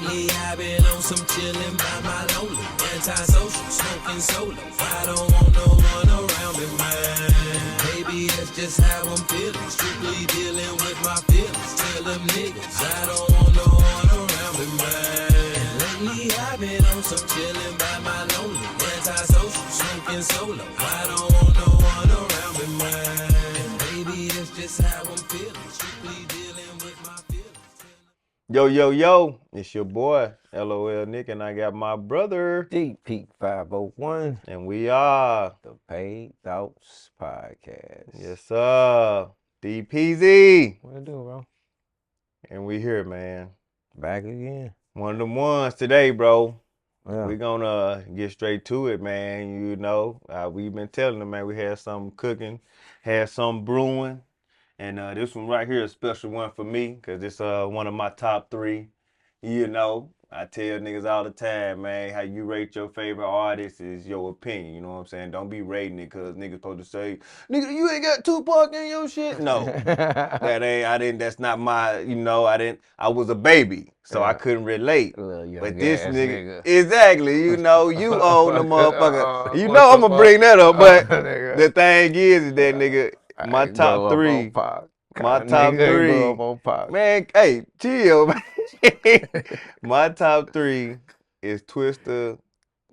Lately I've been on some chillin' by my lonely, antisocial, smoking solo. I don't want no one around me, man. Baby, that's just how I'm feeling. Strictly dealing with my feelings. Tell them niggas I don't want no one around me, man. And lately I've been on some chillin' by my lonely, antisocial, smoking solo. I don't want no one around me, man. And baby, that's just how I'm feeling. Strictly dealing with my feelings. Yo, yo, yo, it's your boy, LOL Nick, and I got my brother. Deep Peak 501, And we are, the Paid Thoughts Podcast. yes, sir, DPZ. What it do, bro? And we here, man. Back again. One of them ones today, bro. Yeah. We gonna get straight to it, man. You know, we've been telling them, man, we had something cooking, had something brewing. And this one right here is a special one for me because it's one of my top 3. You know, I tell niggas all the time, man, how you rate your favorite artist is your opinion. You know what I'm saying? Don't be rating it because niggas supposed to say, nigga, you ain't got Tupac in your shit. No, that's not my, I was a baby, so I couldn't relate. But this nigga, exactly, you know, you own the motherfucker. You know I'm going to bring that up, but the thing is that nigga, my top 3, man, hey, chill, man. My top 3 is Twista,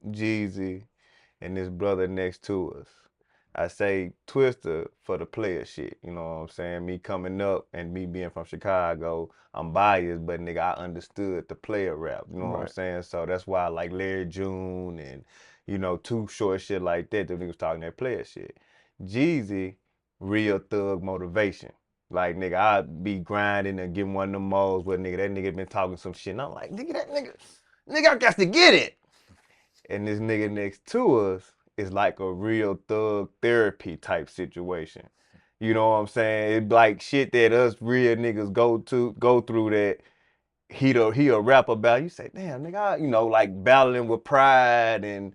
Jeezy, and this brother next to us. I say Twista for the player shit, you know what I'm saying? Me coming up and me being from Chicago, I'm biased, but nigga, I understood the player rap, you know what I'm saying? So that's why I like Larry June and, you know, Too Short, shit like that, the niggas talking that player shit. Jeezy, real thug motivation. Like, nigga, I be grinding and getting one of them moles where, nigga, that nigga been talking some shit. And I'm like, nigga, I got to get it. And this nigga next to us is like a real thug therapy type situation. You know what I'm saying? It's like shit that us real niggas go through that he'll rap about. You say, damn, nigga, you know, like battling with pride and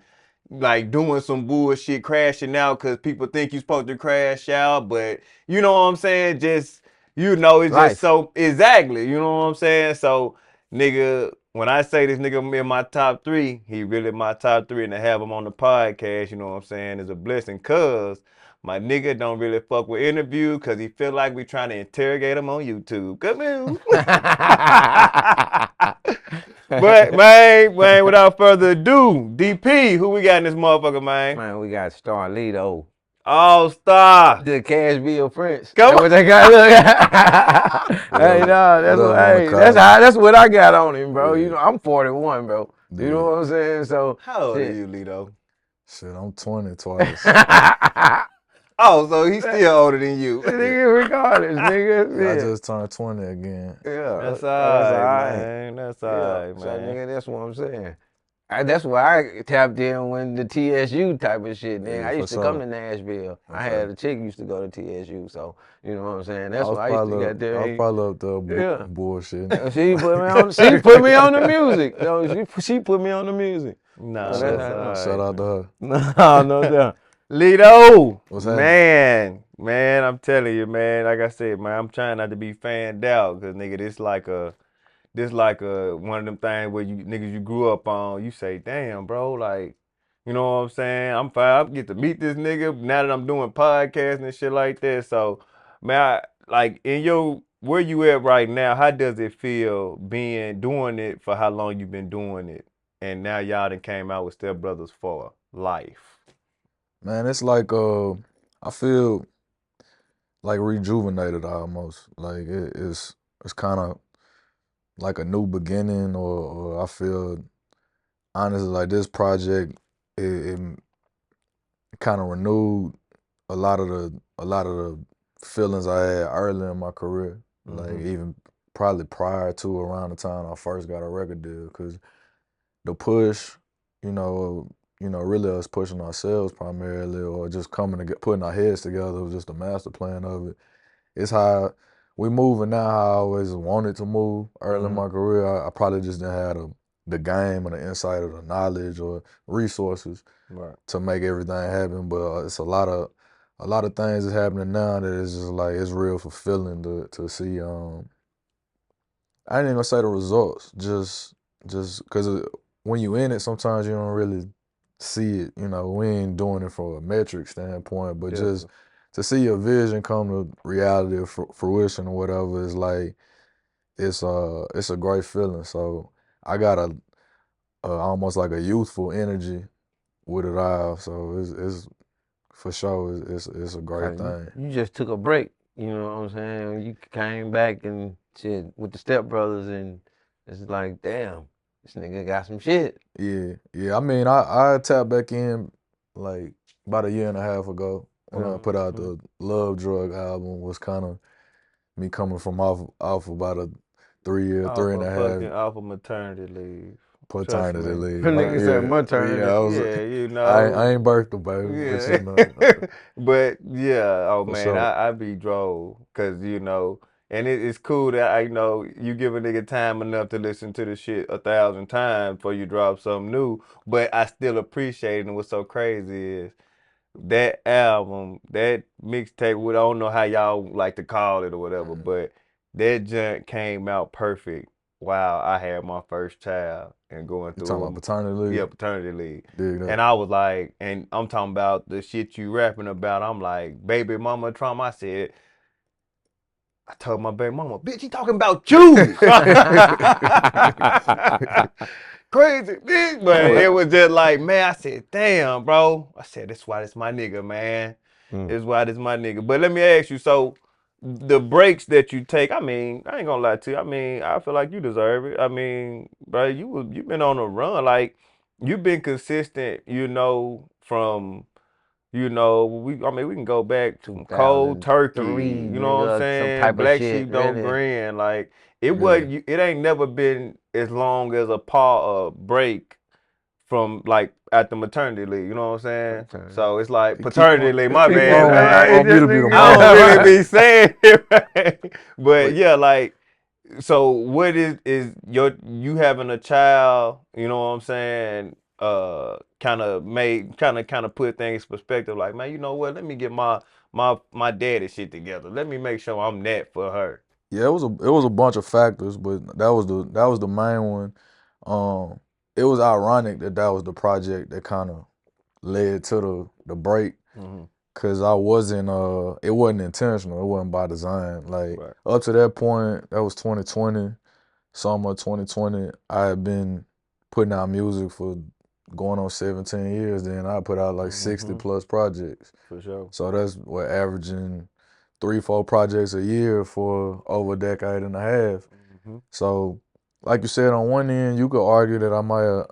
like doing some bullshit, crashing out because people think you're supposed to crash out, but you know what I'm saying? Just, you know, it's Life. just so, exactly, you know what I'm saying? So, nigga, when I say this nigga in my top 3, he really my top 3, and to have him on the podcast, you know what I'm saying, is a blessing, cause my nigga don't really fuck with interviews because he feel like we trying to interrogate him on YouTube. Come on. But, man, without further ado, DP, who we got in this motherfucker, man? Man, we got Starlito. All-Star. The Cashville Prince. Come on. What they got? Hey, no, that's what I got on him, bro. Yeah. You know, I'm 41, bro. You know what I'm saying? So how old are you, Lito? Shit, I'm 20 twice. Oh, so he's still older than you. Nigga, regardless, nigga. I just turned 20 again. Yeah. That's all right, man. That's all right, man. So, nigga, that's what I'm saying. That's why I tapped in when the TSU type of shit. Then I used to come to Nashville. I had a chick used to go to TSU, so you know what I'm saying. That's why I used to get there. I was probably up there bullshit. She put me on the music. She put me on the music. No, shout out to her. No doubt. Lito, what's happening? Man, I'm telling you, man. Like I said, man, I'm trying not to be fanned out, cause nigga, this like one of them things where you grew up on. You say, damn, bro, like, you know what I'm saying? I'm fine. I get to meet this nigga now that I'm doing podcasts and shit like that. So, man, where you at right now? How does it feel doing it for how long you been doing it, and now y'all done came out with Step Brothers for life? Man, it's like I feel like rejuvenated almost. Like it's kind of like a new beginning, or I feel honestly like this project it kind of renewed a lot of the feelings I had early in my career, like even probably prior to around the time I first got a record deal, because the push, really us pushing ourselves primarily, or just putting our heads together, was just the master plan of it. It's how we moving now how I always wanted to move early in my career. I probably just didn't have the game or the insight or the knowledge or resources to make everything happen. But it's a lot of things that's happening now that is just like, it's real fulfilling to see. I ain't even gonna say the results, just just because when you in it, sometimes you don't really see it. You know, we ain't doing it from a metric standpoint, but just to see your vision come to reality or fruition or whatever is like it's a great feeling. So I got a almost like a youthful energy with it all. So it's for sure it's a great thing. You just took a break. You know what I'm saying? You came back and shit with the Step Brothers, and it's like, damn, this nigga got some shit. Yeah. I mean, I tapped back in like about a year and a half ago when I put out the Love Drug album. Was kind of me coming from off about a 3.5 fucking off of maternity leave. paternity leave. Nigga said maternity. I ain't birthed a baby, but you know. But yeah, oh For man, sure. I be drove because you know, and it's cool that I know you give a nigga time enough to listen to the shit 1,000 times before you drop something new. But I still appreciate it, and what's so crazy is that album, that mixtape. I don't know how y'all like to call it or whatever, but that junk came out perfect. Wow, I had my first child and going You through talking about paternity leave? yeah, paternity leave. Dig that. And I was like, and I'm talking about the shit you rapping about. I'm like, baby mama trauma. I told my baby mama, bitch, he talking about you. Crazy, bitch. But it was just like, man, I said, damn, bro. I said, that's why this my nigga, man. That's why this my nigga. But let me ask you, so the breaks that you take, I mean, I ain't gonna lie to you. I mean, I feel like you deserve it. I mean, bro, you been on a run. Like, you've been consistent, you know, from we can go back to Cold Turkey, 2003, you know what I'm nigga, some saying? type of Black shit, Sheep Don't really. Grin. Like it ain't never been as long as a break from like at the maternity leave, you know what I'm saying? So it's like paternity leave, my Keep bad. on, want me to be the I don't mom. really be saying it, right? But yeah, like so what is you having a child, you know what I'm saying? Kind of put things in perspective like, man, you know what? Let me get my daddy shit together. Let me make sure I'm that for her. Yeah, it was a bunch of factors, but that was the main one. Um, it was ironic that was the project that kind of led to the break, cause it wasn't intentional. It wasn't by design. Like Right. up to that point, that was 2020, summer 2020. I had been putting out music for going on 17 years. Then I put out like 60 plus projects. For sure. So that's what averaging 3-4 projects a year for over a decade and a half. So, like you said, on one end, you could argue that I might have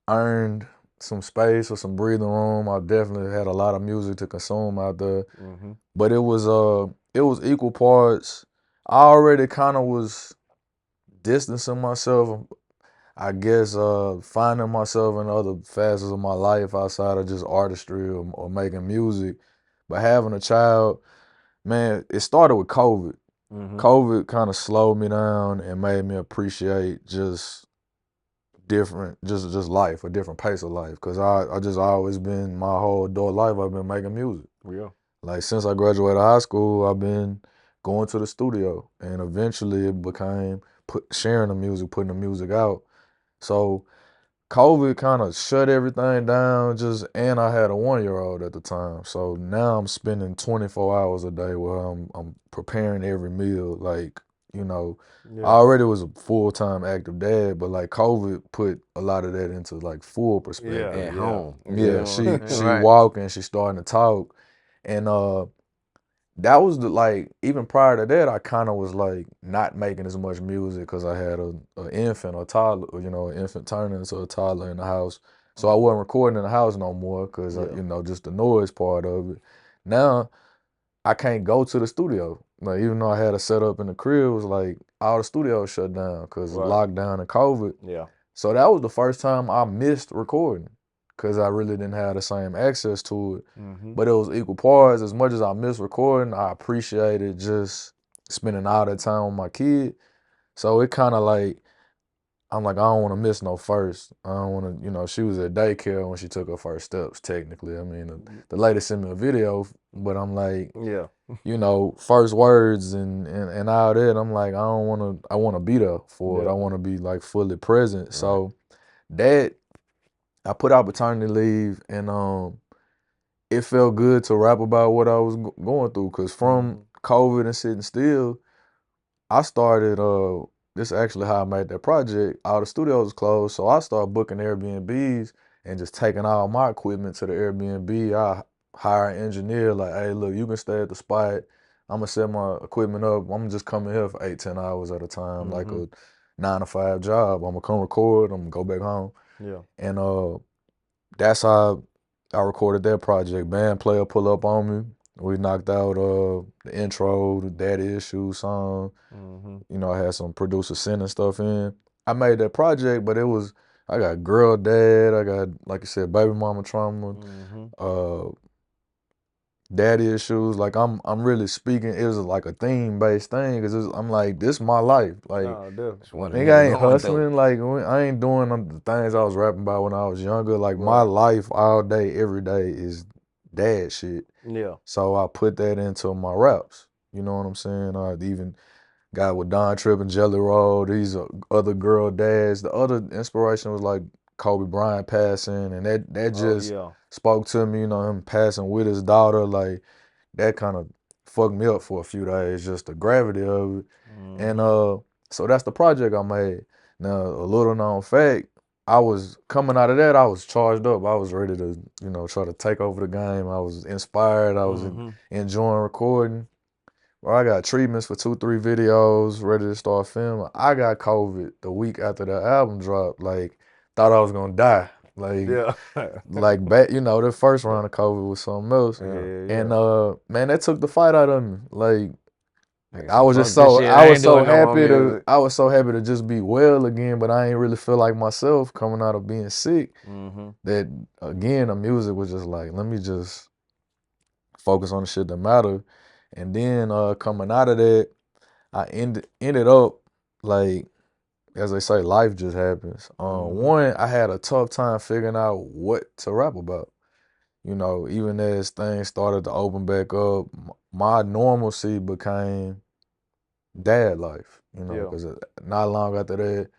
earned some space or some breathing room. I definitely had a lot of music to consume out there, but it was equal parts. I already kind of was distancing myself. I guess finding myself in other facets of my life outside of just artistry or making music. But having a child, man, it started with COVID. COVID kind of slowed me down and made me appreciate just different, just life, a different pace of life. Cause I just always been my whole adult life I've been making music. Yeah. Like since I graduated high school, I've been going to the studio, and eventually it became sharing the music, putting the music out. So COVID kind of shut everything down, and I had a 1-year-old at the time. So now I'm spending 24 hours a day where I'm preparing every meal. Like, I already was a full-time active dad, but like COVID put a lot of that into like full perspective. At home. Yeah, she walking, she starting to talk. And that was even prior to that, I kind of was like not making as much music because I had an infant or toddler, an infant turning into a toddler in the house. So I wasn't recording in the house no more because, just the noise part of it. Now I can't go to the studio. Like, even though I had a setup in the crib, it was like all the studios shut down because of lockdown and COVID. Yeah. So that was the first time I missed recording because I really didn't have the same access to it. But it was equal parts. As much as I missed recording, I appreciated just spending all that time with my kid. So it kind of like, I'm like, I don't want to miss no first. I don't want to, she was at daycare when she took her first steps, technically. I mean, the lady sent me a video, but I'm like, Yeah. you know, first words and all that. I'm like, I wanna be there for it. I wanna be like fully present. Right. So that I put out paternity leave and it felt good to rap about what I was going through. Cause from COVID and sitting still, I started this is actually how I made that project. All the studios was closed, so I started booking Airbnbs and just taking all my equipment to the Airbnb. I hire an engineer, like, hey, look, you can stay at the spot. I'm gonna set my equipment up. I'm just coming here for 8-10 hours at a time, like a 9 to 5 job. I'm gonna come record. I'm gonna go back home. Yeah. And that's how I recorded that project. Band player pull up on me. We knocked out the intro, the Daddy Issues song. You know, I had some producer sending stuff in. I made that project, but I got girl dad, I got, like you said, baby mama trauma, uh, daddy issues. Like I'm really speaking. It was like a theme based thing because I'm like, this is my life. Like, No, definitely. That's what a nigga, I nigga ain't going through. hustling. Like, I ain't doing the things I was rapping about when I was younger. Like, my Right. life all day, every day is dad shit. Yeah. So I put that into my raps. You know what I'm saying? I even got with Don Tripp and Jelly Roll. These are other girl dads. The other inspiration was like Kobe Bryant passing, and that just yeah. spoke to me. You know, him passing with his daughter. Like, that kind of fucked me up for a few days. Just the gravity of it. And so that's the project I made. Now, a little known fact, I was coming out of that, I was charged up. I was ready to, you know, try to take over the game. I was inspired. I was enjoying recording. Well, I got treatments for 2-3 videos, ready to start filming. I got COVID the week after the album dropped. Like, thought I was gonna die. Like, Yeah. like back, you know, the first round of COVID was something else. Yeah. And man, that took the fight out of me. Like, Nigga I said, was "Fuck just this so shit, I was ain't so doing no more happy to music." I was so happy to just be well again, but I ain't really feel like myself coming out of being sick. That again, the music was just like, let me just focus on the shit that matter. And then coming out of that, I ended up like, as they say, life just happens. One, I had a tough time figuring out what to rap about. You know, even as things started to open back up, my normalcy became dad life. You know, Yeah. because not long after that,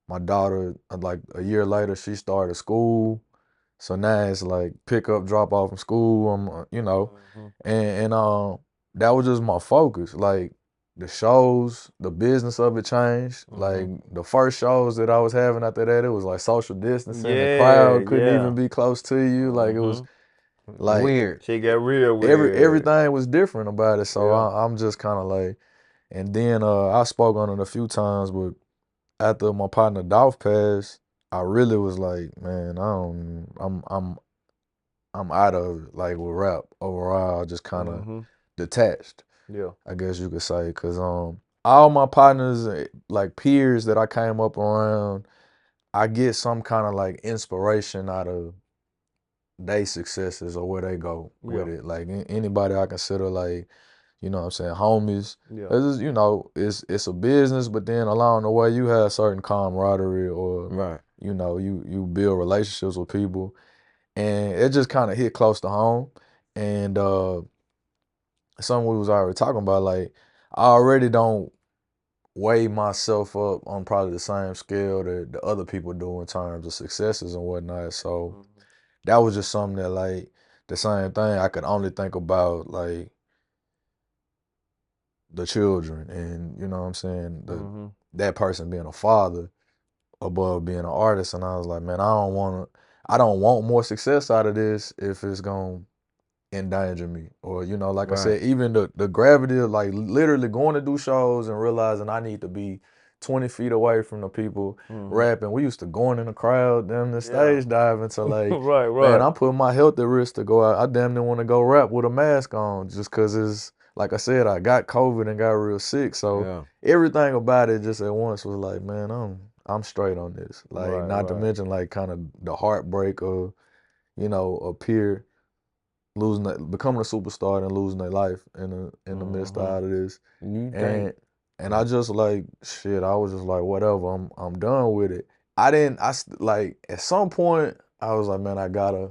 my daughter, like a year later, she started school. So now it's like pick up, drop off from school. You know, and that was just my focus. Like, the shows, the business of it changed. Like, the first shows that I was having after that, it was like social distancing. The crowd couldn't even be close to you. Like, it was like Weird. She got real weird. everything was different about it. So Yeah. I'm just kind of like, and then I spoke on it a few times, but after my partner Dolph passed, I really was like, man, I'm out of it, like, with rap overall, just kind of detached, Yeah. I guess you could say, cause all my partners, like peers that I came up around, I get some kind of like inspiration out of they successes or where they go with it. Like, anybody I consider, like, you know what I'm saying, homies. Yeah. It's just, you know, it's a business, but then along the way you have certain camaraderie, or Right. you know, you build relationships with people, and it just kind of hit close to home. And something we was already talking about, like, I already don't weigh myself up on probably the same scale that the other people do in terms of successes and whatnot. So that was just something that, like, the same thing, I could only think about, like, the children, and you know what I'm saying, that person being a father above being an artist. And I was like, man, I don't want more success out of this if it's gonna endanger me. Or, you know, like I said, even the gravity of, like, literally going to do shows and realizing I need to be 20 feet away from the people rapping. We used to going in the crowd, damn the stage diving to, like, Right. man, I'm putting my health at risk to go out. I damn near want to go rap with a mask on just because it's, like I said, I got COVID and got real sick. So everything about it just at once was like, man, I'm straight on this. Like, not to mention, like, kind of the heartbreak of, you know, a peer becoming a superstar and losing their life in the midst of all of this. And I just, like, shit, I was just like, whatever, I'm done with it. Like, at some point I was like, man, I gotta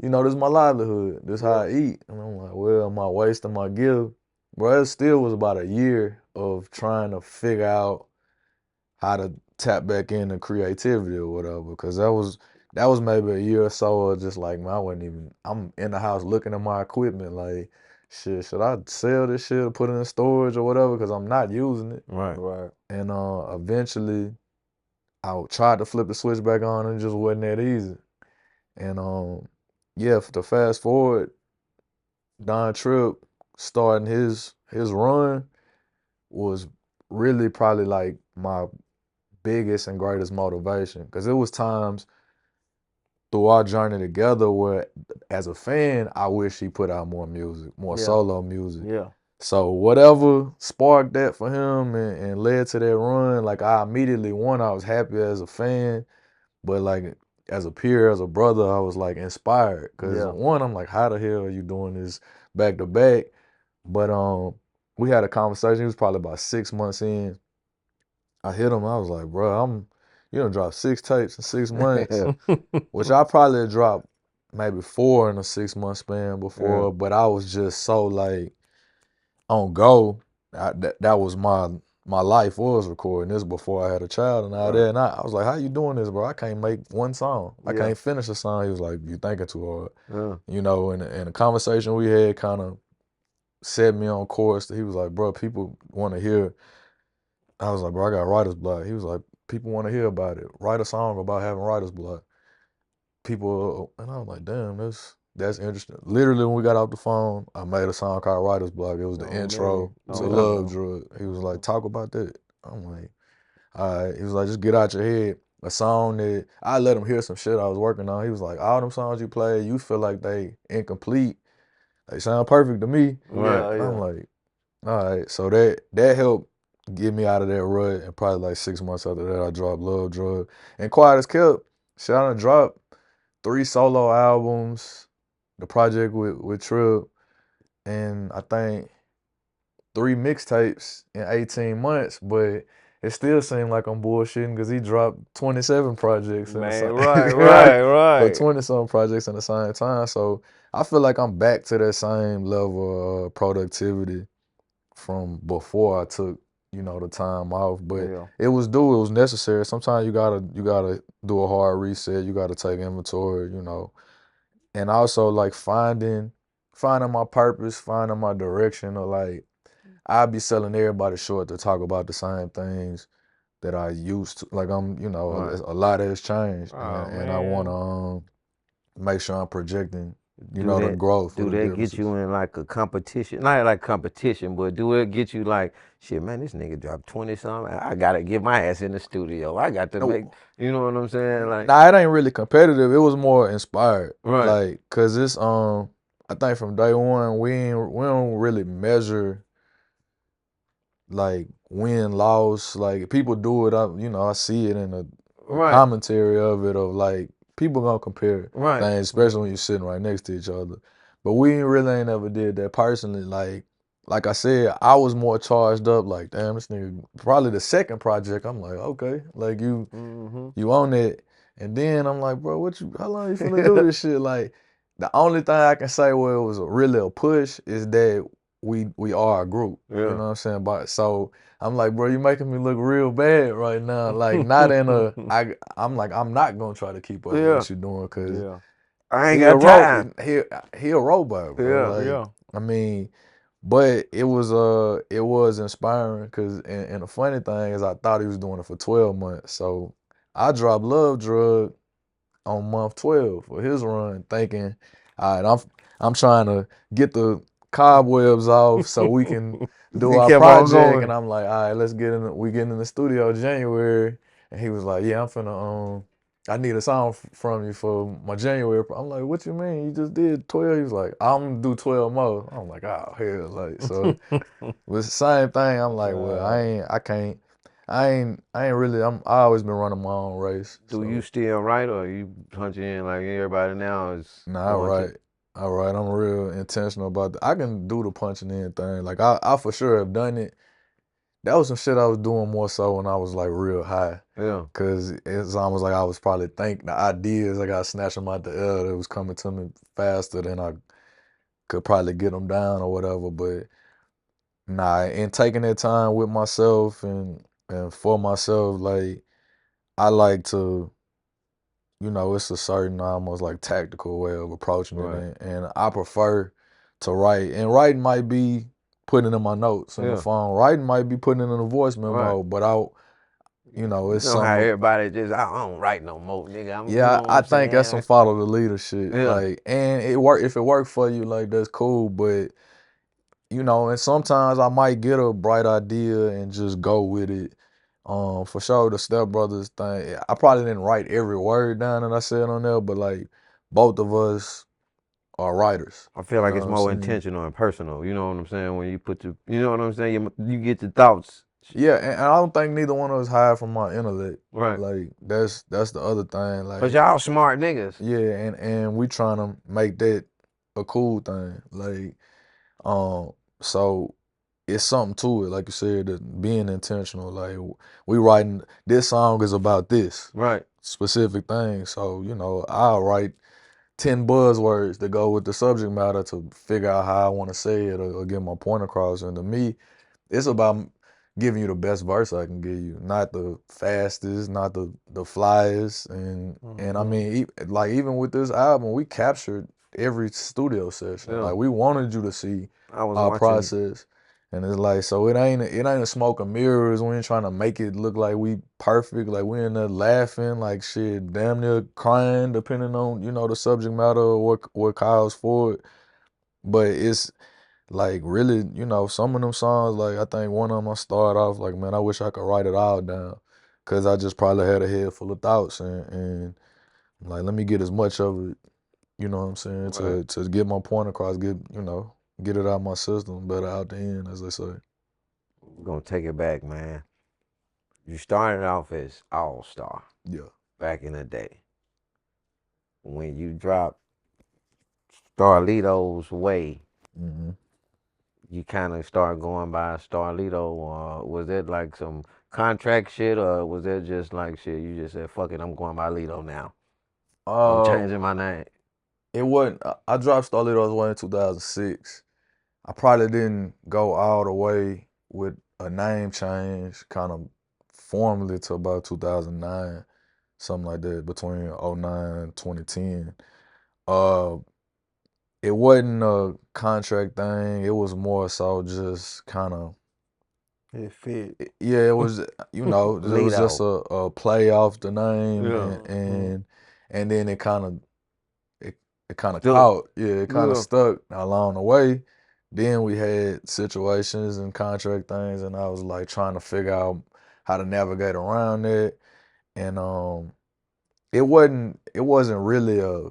you know, this is my livelihood. This how I eat. And I'm like, well, am I wasting my gift? Bro, it still was about a year of trying to figure out how to tap back into creativity or whatever. Because that was maybe a year or so of just like, man, I'm in the house looking at my equipment like, shit, should I sell this shit or put it in storage or whatever? Because I'm not using it. Right. And eventually I tried to flip the switch back on and it just wasn't that easy. And yeah, to fast forward, Don Tripp starting his run was really probably like my biggest and greatest motivation. Because it was times through our journey together where as a fan, I wish he put out more music, more solo music. Yeah. So whatever sparked that for him and led to that run, like I immediately, I was happy as a fan, but like as a peer, as a brother, I was like inspired. Cause one, I'm like, how the hell are you doing this back to back? But we had a conversation. He was probably about 6 months in. I hit him. I was like, bro, you done dropped 6 tapes in 6 months, which I probably had dropped maybe 4 in a 6-month span before. But I was just so like on go. That was my life was recording this before I had a child and all that. And I was like, how you doing this, bro? I can't make one song. I can't finish a song. He was like, you thinking too hard. You know, and the conversation we had kind of set me on course. He was like, bro, people want to hear. I was like, bro, I got writer's block. He was like, people want to hear about it. Write a song about having writer's block. People, and I was like, damn, that's interesting. Literally, when we got off the phone, I made a song called Writer's Block. It was the intro to Love Drug. He was like, talk about that. I'm like, all right. He was like, just get out your head. A song that I let him hear some shit I was working on. He was like, all them songs you play, you feel like they incomplete. They sound perfect to me. Right. I'm like, all right. So that helped get me out of that rut. And probably like 6 months after that, I dropped Love Drug. And Quiet as Kept, shit, I done dropped 3 solo albums, the project with Tripp, and I think 3 mixtapes in 18 months, but it still seemed like I'm bullshitting because he dropped 27 projects in the same Right. or 20-something projects in the same time. So I feel like I'm back to that same level of productivity from before I took, the time off. But it was necessary. Sometimes you gotta do a hard reset. You gotta take inventory, and also like finding my purpose, finding my direction. Or like I'll be selling everybody short to talk about the same things that I used to. Like a lot has changed, and I want to make sure I'm projecting, the growth. Do that get you in like a competition? Not like competition, but do it get you like, shit, man, this nigga dropped 20 something. I gotta get my ass in the studio. I got to make, you know what I'm saying? Like, nah, it ain't really competitive. It was more inspired. Right. Like, cause it's I think from day one we don't really measure like win loss. Like people do it. I see it in the commentary of it of like people gonna compare things, especially when you're sitting right next to each other. But we really ain't ever did that personally. Like I said, I was more charged up. Like, damn, this nigga. Probably the second project, I'm like, okay, like you own it. And then I'm like, bro, how long you finna do this shit? Like, the only thing I can say where it was really a push is that we are a group. You know what I'm saying? But so I'm like, bro, you making me look real bad right now. Like, not in I'm like, I'm not gonna try to keep up with what you're doing because I ain't got time. He a robot, bro. Like, I mean, but it was inspiring because and the funny thing is I thought he was doing it for 12 months. So I dropped Love Drug on month 12 for his run, thinking, all right, I'm trying to get the cobwebs off so we can do our project. And I'm like, all right, we get in the studio January. And he was like, yeah, I'm finna I need a song from you for my January. I'm like, what you mean? You just did 12? He was like, I'm gonna do 12 more. I'm like, oh hell, like so. It's the same thing. I'm like, well, I ain't really. I always been running my own race. Do you still write, or you punch in like everybody now is? Nah, I write. I'm real intentional about that. I can do the punching in thing. Like I for sure have done it. that was some shit I was doing more so when I was like real high. Yeah. Cause it's almost like I was probably thinking the ideas, I got snatched them out the air. That was coming to me faster than I could probably get them down or whatever. But nah, and taking that time with myself and for myself, like I like to, it's a certain almost like tactical way of approaching Right. it, and I prefer to write. And writing might be putting in my notes in the Yeah. phone. Writing might be putting it in a voice memo. Right. But it's You know how something. everybody just, I don't write no more, nigga. You Yeah, know what I I'm think that's some saying? follow the leader shit. Yeah. Like, and it work if it worked for you, like that's cool. But and sometimes I might get a bright idea and just go with it. For sure, the Step Brothers thing. I probably didn't write every word down that I said on there, but like both of us are writers. I feel You like know it's what I'm more saying? intentional and personal. You know what I'm saying? When you put you know what I'm saying? You get your thoughts. Yeah, and I don't think neither one of us hide from my intellect. Right. Like that's the other thing. Cause Like, y'all smart niggas. yeah, and we trying to make that a cool thing. Like, so it's something to it. Like you said, that being intentional. Like we writing this song is about this Right. specific thing. So I'll write 10 buzzwords that go with the subject matter to figure out how I want to say it or get my point across. And to me, it's about giving you the best verse I can give you, not the fastest, not the flyest. And I mean, like even with this album, we captured every studio session. Yeah. Like we wanted you to see I was our watching. process. And it's like, so it ain't a smoke and mirrors. We ain't trying to make it look like we perfect. Like we in there laughing, like shit, damn near crying, depending on the subject matter or what calls for it. But it's like really, some of them songs, like I think one of them I started off like, man, I wish I could write it all down, cause I just probably had a head full of thoughts and like let me get as much of it, you know what I'm saying, Right. to get my point across, get it out my system, better out the end, as they say. We're gonna take it back, man. You started off as All Star Yeah. back in the day. When you dropped Starlito's Way, hmm you kind of started going by Starlito, or was that like some contract shit, or was that just like shit? You just said, "Fuck it, I'm going by Lito now. I'm Uh, changing my name." it wasn't. I dropped Starlito's Way in 2006. I probably didn't go all the way with a name change, kind of formally to about 2009, something like that, between '09 and 2010. Uh, it wasn't a contract thing. It was more so just kind of, It fit. yeah, it was, it was just Lito. a play off the name, Yeah. and then it, it kind of Stuck. caught. Yeah, it kind of Yeah. stuck along the way. Then we had situations and contract things, and I was like trying to figure out how to navigate around it. And it wasn't really a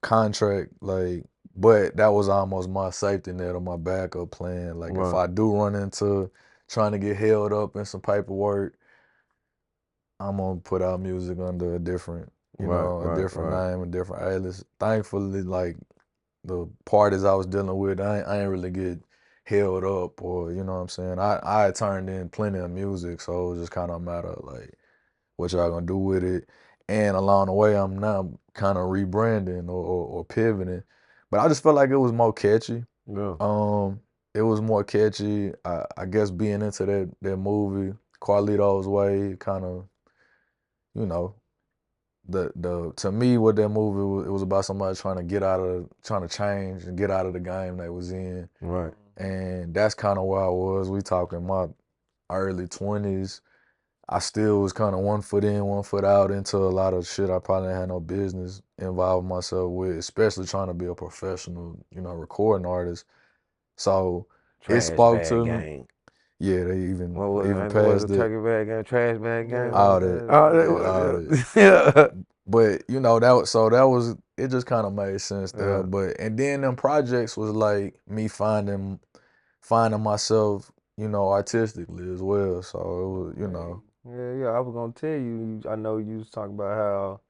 contract, like, but that was almost my safety net or my backup plan. Like if Right. I do run into trying to get held up in some paperwork, I'm gonna put out music under a different, Right. a Right. different Right. name, a different alias. Thankfully, like the parties I was dealing with, I ain't really get held up or you know what I'm saying. I had turned in plenty of music, so it was just kind of a matter of like what y'all gonna do with it. And along the way, I'm now kind of rebranding or pivoting, but I just felt like it was more catchy. Yeah. It was more catchy. I guess being into that movie, Carlito's Way, kind of, you know, the to me what that movie was, it was about somebody trying to change and get out of the game they was in, Right. and that's kind of where I was. We talking my early 20s. I still was kind of one foot in, one foot out into a lot of shit I probably had no business involving myself with, especially trying to be a professional, recording artist. So it Trash spoke bag to me. gang. Yeah, they even What was passed the it, turkey bag gang? Trash bag gang. all that, Oh, all that that. was yeah. But that was it. Just kind of made sense there. Yeah. But and then them projects was like me finding myself, artistically as well. So it was, Yeah. I was gonna tell you. I know you was talking about how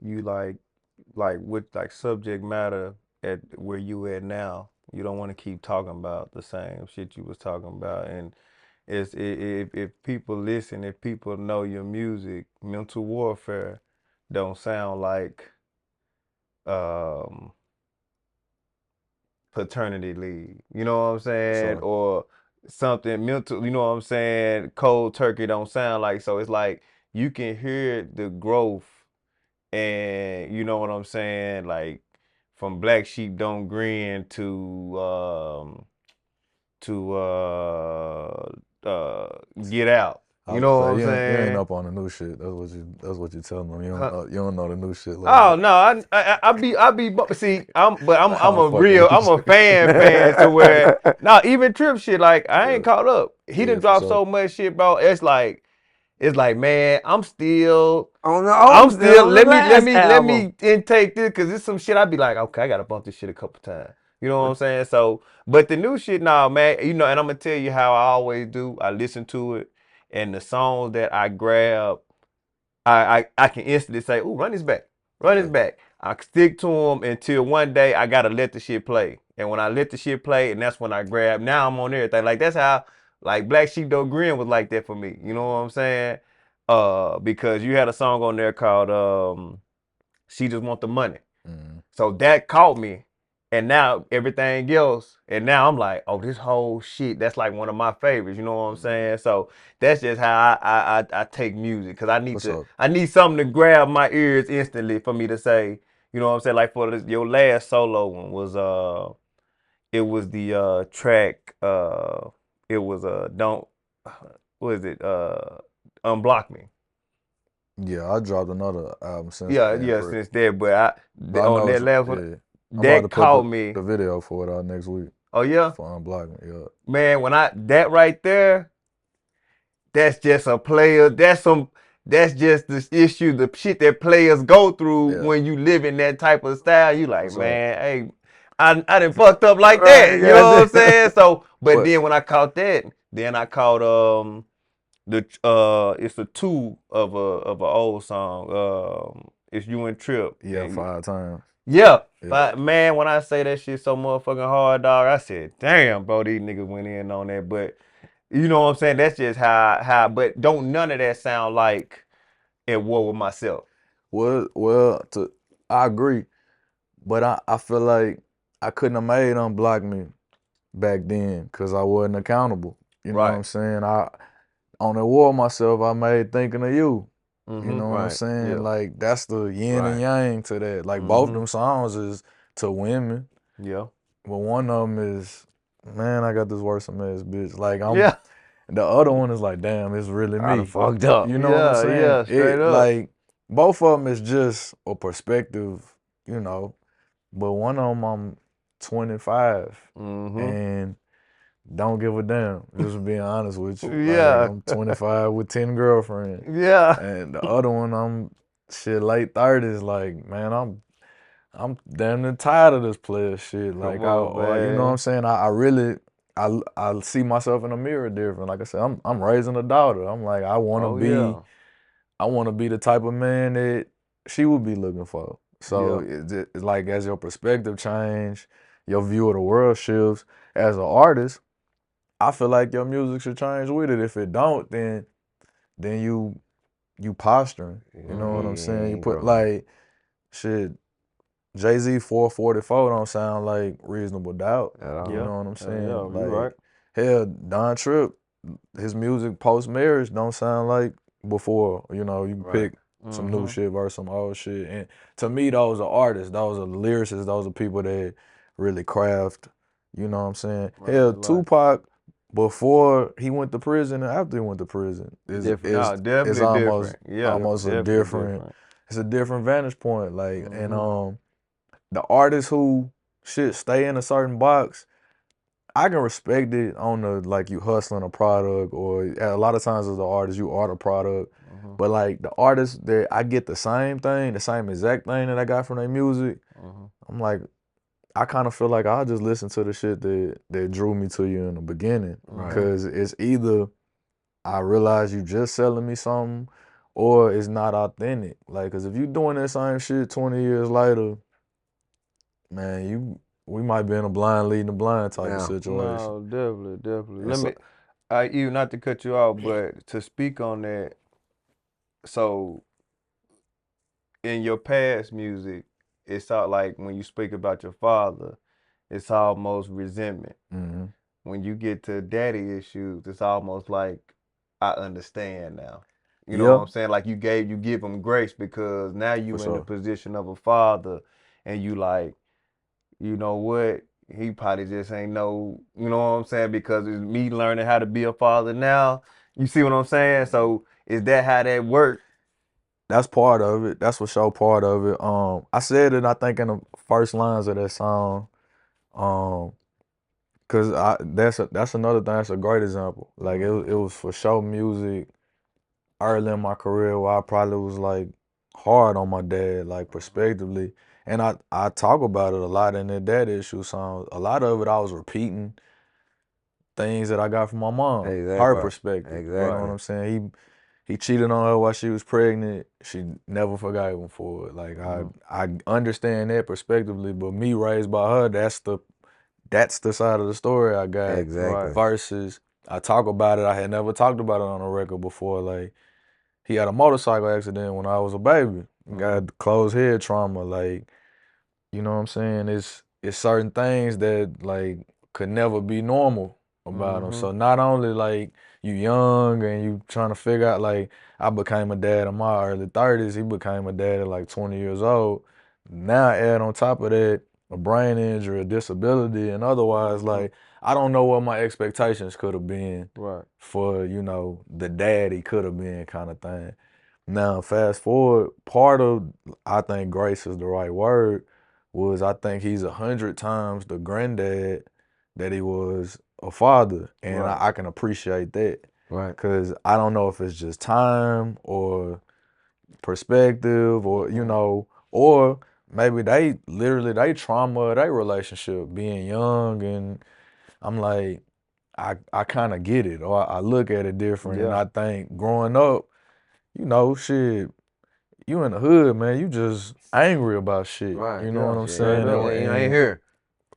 you like with like subject matter at where you at now. You don't want to keep talking about the same shit you was talking about, and if people listen, if people know your music, mental warfare don't sound like um paternity leave. You know what I'm saying? Sure. Or something mental, you know what I'm saying? Cold turkey don't sound like. So it's like you can hear the growth and you know what I'm saying? Like from Black Sheep Don't Grin to Get Out. I You was know gonna what say I'm you ain't saying? up on the new shit. That's what you telling them. Huh? You don't know the new shit like Oh that. no, see, I'm I'm a fucking real, with I'm a fan to where now even Trip shit, like I ain't you. caught up. He Yeah, done for dropped sure. so much shit, bro. It's like, man, On the I'm old, still still on the last let album. me intake this because it's some shit I be like, okay, I gotta bump this shit a couple times. You know what I'm saying? So, but the new shit now, man, you know, and I'm gonna tell you how I always do. I listen to it, and the songs that I grab, I can instantly say, "Ooh, run this back, run this Yeah. back." I stick to them until one day I gotta let the shit play, and when I let the shit play, and that's when I grab. Now I'm on everything. Like that's how like Black Sheep Don't Grin was like that for me. You know what I'm saying? Because you had a song on there called "She Just Want the Money." Mm. So that caught me. And now everything else, and now I'm like, oh, this whole shit, that's like one of my favorites. You know what I'm saying? So that's just how I take music because For sure. I need something to grab my ears instantly for me to say, you know what I'm saying? Like for your last solo one was it was the track it was don't what is it Unblock Me. Yeah, I dropped another album since Yeah, then, yeah, but since that, but I on know that it's last one, yeah. I'm about to that put caught me. the video for it out next week Oh yeah, for Unblock Me. Yeah. man, when I that right there, that's just a player. That's just the issue, the shit that players go through Yeah. when you live in that type of style. You like, What's up? man, hey, I done fucked up like Right, that. You know what I'm saying? goddamn. So, but But then when I caught that, then I caught the it's a two of a old song. It's You and Trip. yeah, And 5 times. yeah, Yeah. but man, when I say that shit so motherfucking hard, dog, I said, damn, bro, these niggas went in on that. But you know what I'm saying? That's just but don't none of that sound like at war with myself. Well, I agree, but I feel like I couldn't have made Unblock Me back then because I wasn't accountable. You know what Right. I'm saying? On the war myself, I made Thinking of You. You Mm-hmm. know what I'm Right. saying? Yeah. Like that's the yin and Right. yang to that. Like both Mm-hmm. them songs is to women, Yeah. but one of them is, man, I got this worrisome ass bitch. Like Yeah. the other one is like, damn, it's really I done me. fucked up. You know what I'm Yeah. saying? Yeah. Straight It up. like both of them is just a perspective, you know. But one of them I'm 25 Mm-hmm. and don't give a damn. Just being honest with you. Like Yeah. I'm 25 with 10 girlfriends. Yeah. And the other one, I'm shit late 30s. Like, man, I'm damn near tired of this player shit. Come Like, on, you know what I'm man. saying? I really, I see myself in the mirror different. Like I said, I'm raising a daughter. I'm like, Oh yeah. I want to be the type of man that she would be looking for. So Yeah. it's like as your perspective change, your view of the world shifts. As an artist, I feel like your music should change with it. If it don't, then you posturing. You know what He I'm saying? You ain't put growing. like shit. Jay-Z 444 don't sound like Reasonable Doubt. At all. You Yeah. know what I'm Yeah. saying? You right. Like hell, Don Tripp, his music post marriage don't sound like before. You know, you can Right. pick some new Mm-hmm. shit versus some old shit. And to me, those are artists, those are lyricists, those are people that really craft. You know what I'm saying? Right. Hell, Your life. Tupac before he went to prison and after he went to prison Different. No, is definitely different. Yeah. almost a Definitely different. different. It's a different vantage point. Like and Mm-hmm. the artists who should stay in a certain box, I can respect it on the like you hustling a product or a lot of times as an artist you are the product. Mm-hmm. But like the artists that I get the same thing, the same exact thing that I got from their music, Mm-hmm. I'm like, I kind of feel like I'll just listen to the shit that drew me to you in the beginning. Right. Cause it's either I realize you just selling me something or it's not authentic. Like, cause if you doing that same shit 20 years later, man, we might be in a blind leading the blind type of Yeah. situation. No, definitely, definitely. And so, You not to cut you off, but to speak on that. So in your past music, it's all like when you speak about your father, it's almost resentment. Mm-hmm. When you get to daddy issues, it's almost like I understand now. You know what Yeah, I'm saying? Like you give him grace because now for you in the sure. position of a father, and you like, you know what? He probably just ain't know. You know what I'm saying? Because it's me learning how to be a father now. You see what I'm saying? So is that how that work? That's part of it. That's for sure part of it. I said it, I think, in the first lines of that song. Um, Cause that's another thing. That's a great example. Like it was for show music early in my career where I probably was like hard on my dad, like prospectively. And I talk about it a lot in the dad issue song. A lot of it I was repeating things that I got from my mom, her Exactly. perspective. You know what Exactly. I'm saying? He cheated on her while she was pregnant. She never forgave him for it. Like I understand that perspectively, but me raised by her, that's the side of the story I got. Exactly. Versus I talk about it. I had never talked about it on a record before. Like he had a motorcycle accident when I was a baby. Got closed head trauma. Like, you know what I'm saying? It's certain things that like could never be normal about him. So not only like you young and you trying to figure out, like I became a dad in my early 30s. He became a dad at like 20 years old. Now add on top of that a brain injury, a disability, and otherwise, like I don't know what my expectations could have been Right. for, the dad he could have been kind of thing. Now, fast forward, part of, I think grace is the right word, was I think he's 100 times the granddad that he was a father. And Right. I can appreciate that. Right. Because I don't know if it's just time or perspective or maybe they trauma their relationship being young, and I'm like, I kind of get it, or I look at it different. And Yeah. I think growing up, shit, you in the hood, man, you just angry about shit. Right. You know Yeah. what I'm Straight saying? You up. ain't And here.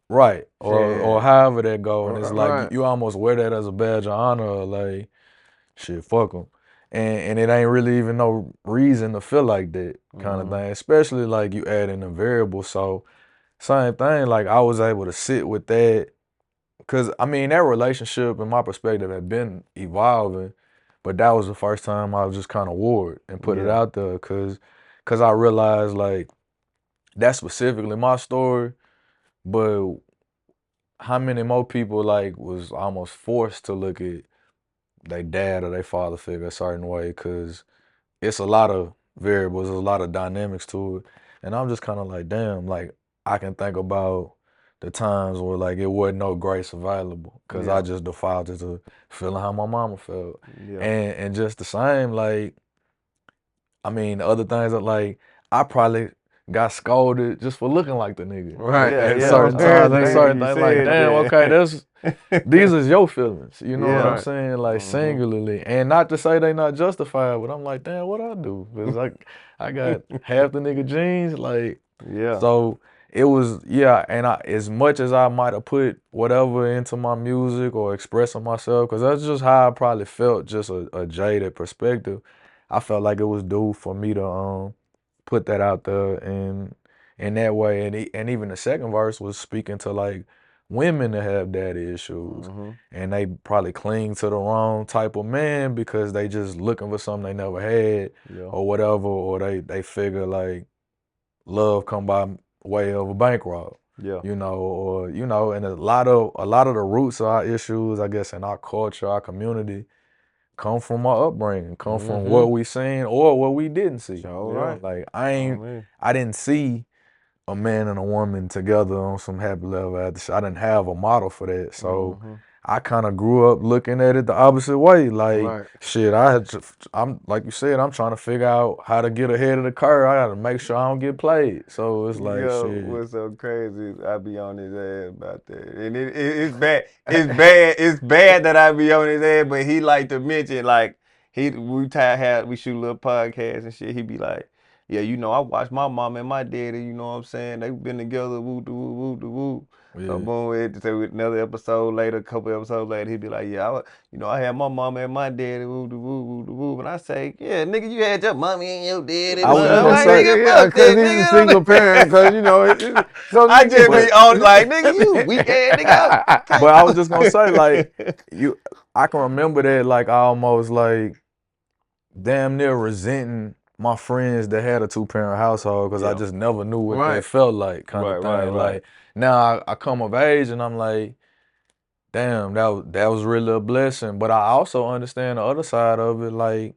right, or Shit. however that go, and it's like Right. you almost wear that as a badge of honor, like shit, fuck them. And it ain't really even no reason to feel like that kind of thing, especially like you add in a variable. So same thing, like I was able to sit with that, because I mean that relationship in my perspective had been evolving, but that was the first time I was just kind of wore it and put it Yeah. out there, because I realized like that's specifically my story, but how many more people like was almost forced to look at their dad or their father figure a certain way, because it's a lot of variables, there's a lot of dynamics to it. And I'm just kind of like, damn, like I can think about the times where like it wasn't no grace available because I Yeah. just defaulted to feeling how my mama felt. Yeah. And just the same, like, I mean, the other things that like I probably got scolded just for looking like the nigga Right. Yeah. at Yeah. certain times and Thank certain you things, like, said damn, okay, that. these is your feelings, you know what I'm Yeah. Right. saying? Like singularly. And not to say they not justified, but I'm like, damn, what I do? Because I got half the nigga jeans, like, Yeah. so it was, yeah, and as much as I might have put whatever into my music or expressing myself, because that's just how I probably felt, just a jaded perspective, I felt like it was due for me to put that out there and in that way. And even the second verse was speaking to like women that have daddy issues, and they probably cling to the wrong type of man because they just looking for something they never had Yeah. or whatever, or they figure like love come by way of a bankroll. Yeah. Or and a lot of the roots of our issues, I guess, in our culture, our community, come from our upbringing, come from what we seen or what we didn't see. All Yeah. right. Like I mean, I didn't see a man and a woman together on some happy level after. I didn't have a model for that, so I kind of grew up looking at it the opposite way. Like Right. shit, I'm like you said, I'm trying to figure out how to get ahead of the curve. I got to make sure I don't get played. So it's like yo, shit. what's so crazy is I be on his ass about that, and it's bad. It's bad. It's bad that I be on his ass, but he like to mention like we shoot little podcasts and shit. He be like, yeah, you know, I watched my mom and my daddy, you know what I'm saying? They've been together, woo, doo, woo, doo, woo. So Yeah. boom, so another episode later, a couple episodes later, he'd be like, yeah, you know, I had my mom and my daddy, woo, doo, woo, woo, doo, woo. And I say, yeah, nigga, you had your mommy and your daddy. I was But just I'm gonna like, say, nigga, yeah, fuck because that, he's a nigga. single parent, because, you know, so I nigga, just be on like, nigga, you weak ass nigga. But I was just gonna say, like, I can remember that, like, I almost like damn near resenting my friends that had a 2-parent household because I just never knew what that felt like, kind of thing. Like, now I come of age and I'm like, damn, that was really a blessing. But I also understand the other side of it, like,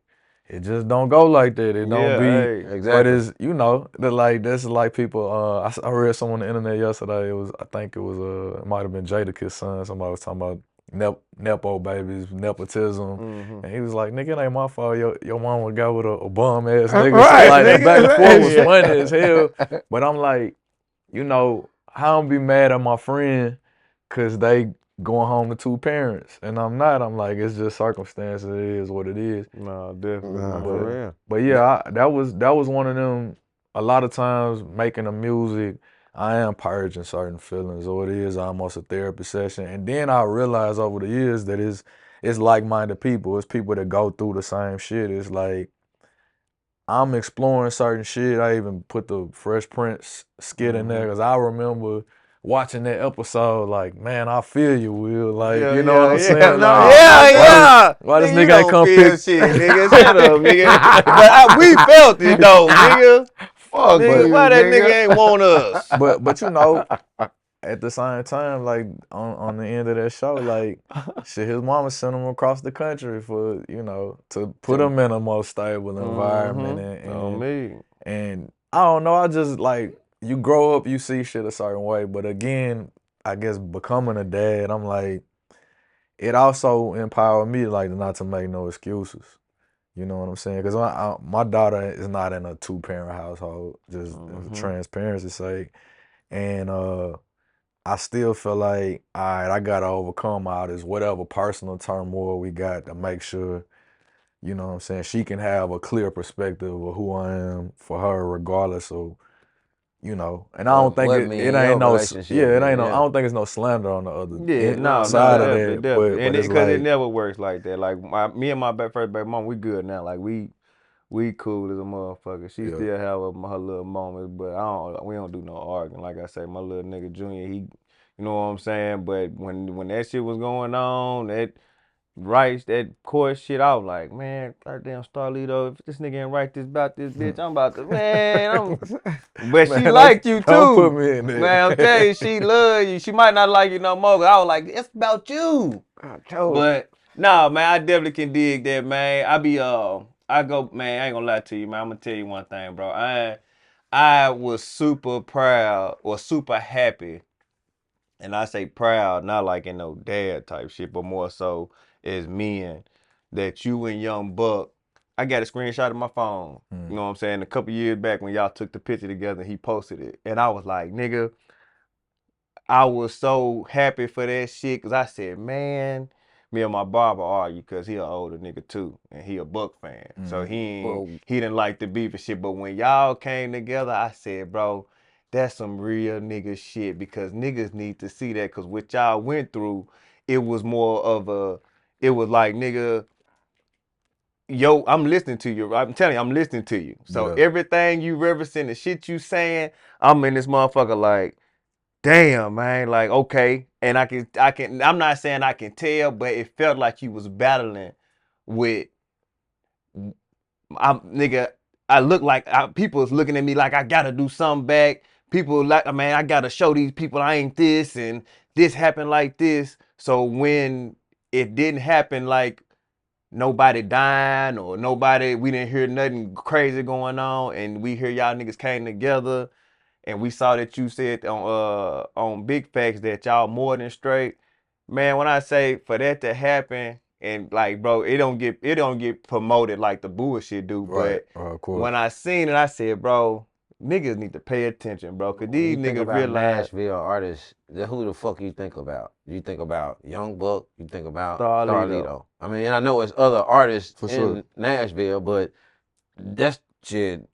it just don't go like that. It don't be. Exactly. But it's, you know, that's like people. I read someone on the internet yesterday. I think it was it might have been Jadakiss son. Somebody was talking about nepo babies, nepotism, and he was like, "Nigga, it ain't my fault. Your mom would go with a bum ass nigga." Right, Like that nigga, back and forth was right. funny as hell. But I'm like, you know, I don't be mad at my friend because they going home to 2 parents, and I'm not. I'm like, it's just circumstances. It is what it is. No, definitely. Nah, for real. But yeah, that was one of them. A lot of times making the music, I am purging certain feelings, or it is almost a therapy session. And then I realized over the years that it's like-minded people. It's people that go through the same shit. It's like I'm exploring certain shit. I even put the Fresh Prince skit in there because I remember watching that episode, like, man, I feel you, Will. Like, you know what I'm saying? No, Like, why this Nigga, you nigga ain't don't come feel pick? shit, nigga. Shut up, nigga. But we felt it though, nigga. fuck Nigga, you, why that nigga. nigga ain't want us? But you know, at the same time, like on the end of that show, like shit, his mama sent him across the country for, you know, to put him in a more stable environment On me. and I don't know, I just like you grow up, you see shit a certain way, but again, I guess becoming a dad, I'm like, it also empowered me like not to make no excuses. You know what I'm saying? Because my daughter is not in a 2-parent household, just transparency's sake, and I still feel like, all right, I gotta overcome all this whatever personal turmoil we got to make sure, you know what I'm saying, she can have a clear perspective of who I am for her, regardless of, you know. And I don't think What it me ain't and your no, relationship, it ain't no. I yeah. don't think it's no slander on the other Yeah, no, side of definitely, that. definitely. But And it's because it like, never works like that. Like me and my first baby mom, we good now. Like we cool as a motherfucker. She still have her little moments, but we don't do no arguing. Like I say, my little nigga Junior, he, you know what I'm saying. But when that shit was going on, that course shit, I was like, man, goddamn Starlito, if this nigga ain't write this about this bitch, I'm about to, man, But she man, liked you don't put too. me in there. Man, I'm telling you, she love you. She might not like you no more, but I was like, it's about you. But nah, man, I definitely can dig that, man. I go, man, I ain't gonna lie to you, man. I'm gonna tell you one thing, bro. I was super proud or super happy, and I say proud, not like in no dad type shit, but more so as men, that you and Young Buck, I got a screenshot of my phone. You know what I'm saying? A couple years back when y'all took the picture together, he posted it. And I was like, nigga, I was so happy for that shit because I said, man, me and my barber argue because he an older nigga too, and he a Buck fan. So he didn't like the beef and shit. But when y'all came together, I said, bro, that's some real nigga shit because niggas need to see that because what y'all went through, it was more of it was like, nigga, yo, I'm listening to you. I'm telling you, I'm listening to you. So everything you referencing, the shit you saying, I'm in this motherfucker like, damn, man, like, okay. And I'm not saying I can tell, but it felt like you was battling with, nigga, I look like, people is looking at me like I gotta do something back. People like, man, I gotta show these people I ain't this and this happened like this. So when it didn't happen, like nobody dying or we didn't hear nothing crazy going on and we hear y'all niggas came together and we saw that you said on Big Facts that y'all more than straight. Man, when I say for that to happen, and like, bro, it don't get promoted like the bullshit do. But when I seen it, I said, bro, niggas need to pay attention, bro, cause these When you think niggas about realize Nashville artists, then who the fuck you think about? You think about Young Buck, you think about Starlito. Starlito. I mean, and I know it's other artists For in sure. Nashville, but that's shit.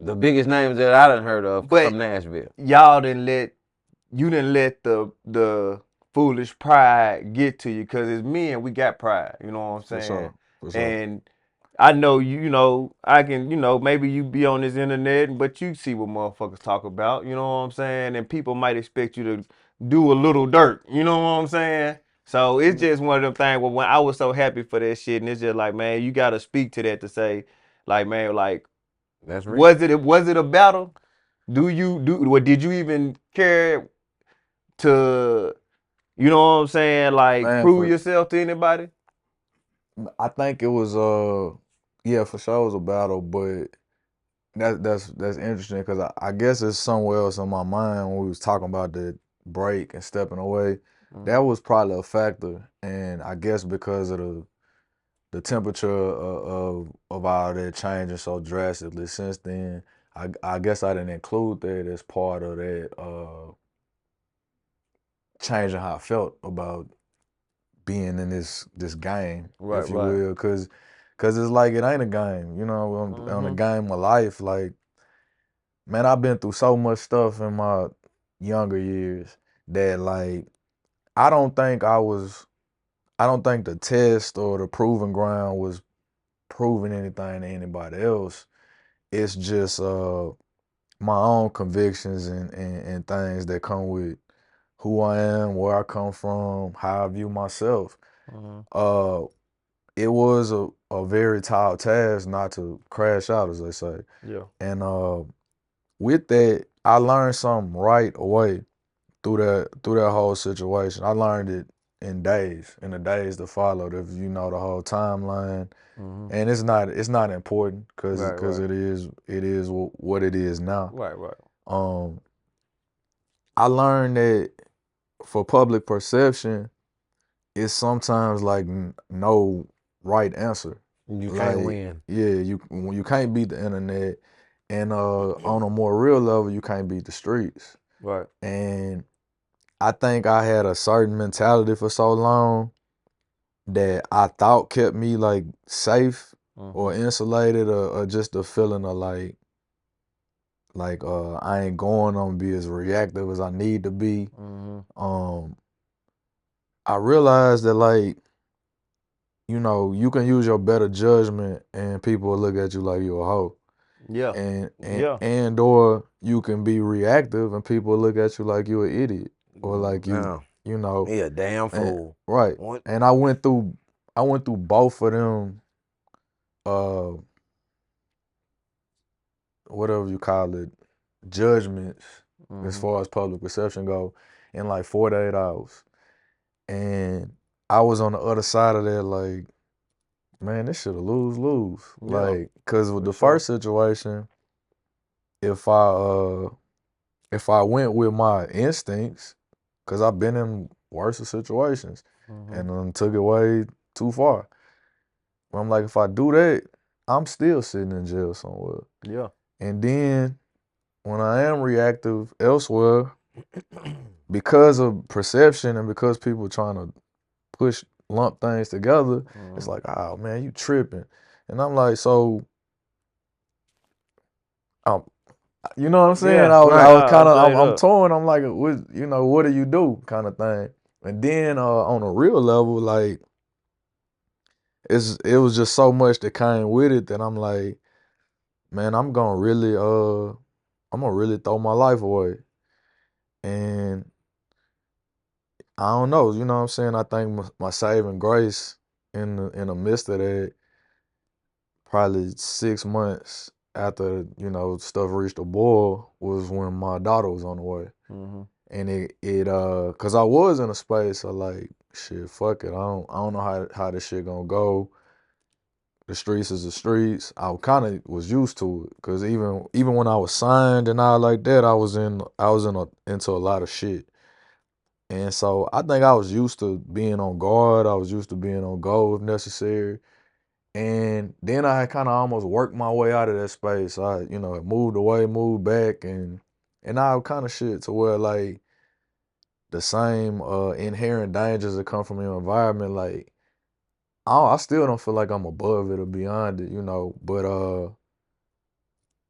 The biggest names that I done heard of But from Nashville. y'all didn't let the foolish pride get to you, because as men we got pride, you know what I'm For saying? sure. For sure. And I know you know, I can, maybe you be on this internet, but you see what motherfuckers talk about, you know what I'm saying? And people might expect you to do a little dirt, you know what I'm saying? So it's just one of them things where when I was so happy for that shit, and it's just like, man, you gotta speak to that to say, like, man, like, That's real. was it a battle? What did you even care to, you know what I'm saying, like Man, prove yourself to anybody? I think it was yeah, for sure it was a battle, but that's interesting because I guess it's somewhere else in my mind when we was talking about the break and stepping away. That was probably a factor, and I guess because of the temperature of all that changing so drastically since then, I guess I didn't include that as part of that changing how I felt about being in this game, Right, if you right. will, because it's like it ain't a game, on a game of life. Like, man, I've been through so much stuff in my younger years that, like, I don't think the test or the proving ground was proving anything to anybody else. It's just my own convictions and things that come with who I am, where I come from, how I view myself. Uh, it was a very tall task not to crash out, as they say. Yeah. And with that, I learned something right away through that whole situation. I learned it in the days that followed. If you know the whole timeline, and it's not important because Right. it is what it is now. Right. Um, I learned that for public perception, it's sometimes like no right answer. You can't Like, win. yeah, you can't beat the internet, and on a more real level, you can't beat the streets. Right. And I think I had a certain mentality for so long that I thought kept me like safe or insulated, or just the feeling of like I ain't going on be as reactive as I need to be. I realized that, like, you can use your better judgment and people will look at you like you a hoe. Yeah. And or you can be reactive and people will look at you like you an idiot, or like you know He a damn fool. right. What? And I went through both of them, uh whatever you call it, judgments, as far as public perception go, in like 48 hours. And I was on the other side of that, like, man, this shit a lose-lose. Yeah, Like, cause with the sure. first situation, if I went with my instincts, cause I've been in worse situations and then took it way too far. But I'm like, if I do that, I'm still sitting in jail somewhere. Yeah. And then when I am reactive elsewhere, because of perception and because people trying to lump things together, it's like, oh man, you tripping. And I'm like, so, you know what I'm saying? Yeah, I was right. kind of, Straight I'm up. torn. I'm like, what do you do, kind of thing. And then on a real level, like, it was just so much that came with it that I'm like, man, I'm gonna really throw my life away. And I don't know, you know what I'm saying? I think my saving grace in the midst of that, probably 6 months after, stuff reached a boil, was when my daughter was on the way. And cause I was in a space of like, shit, fuck it. I don't know how this shit gonna go. The streets is the streets. I kind of was used to it, cause even when I was signed and all like that, I was into a lot of shit. And so I think I was used to being on guard. I was used to being on go if necessary. And then I had kind of almost worked my way out of that space. I, moved away, moved back, and I kind of shit to where, like, the same inherent dangers that come from your environment, like, I still don't feel like I'm above it or beyond it, but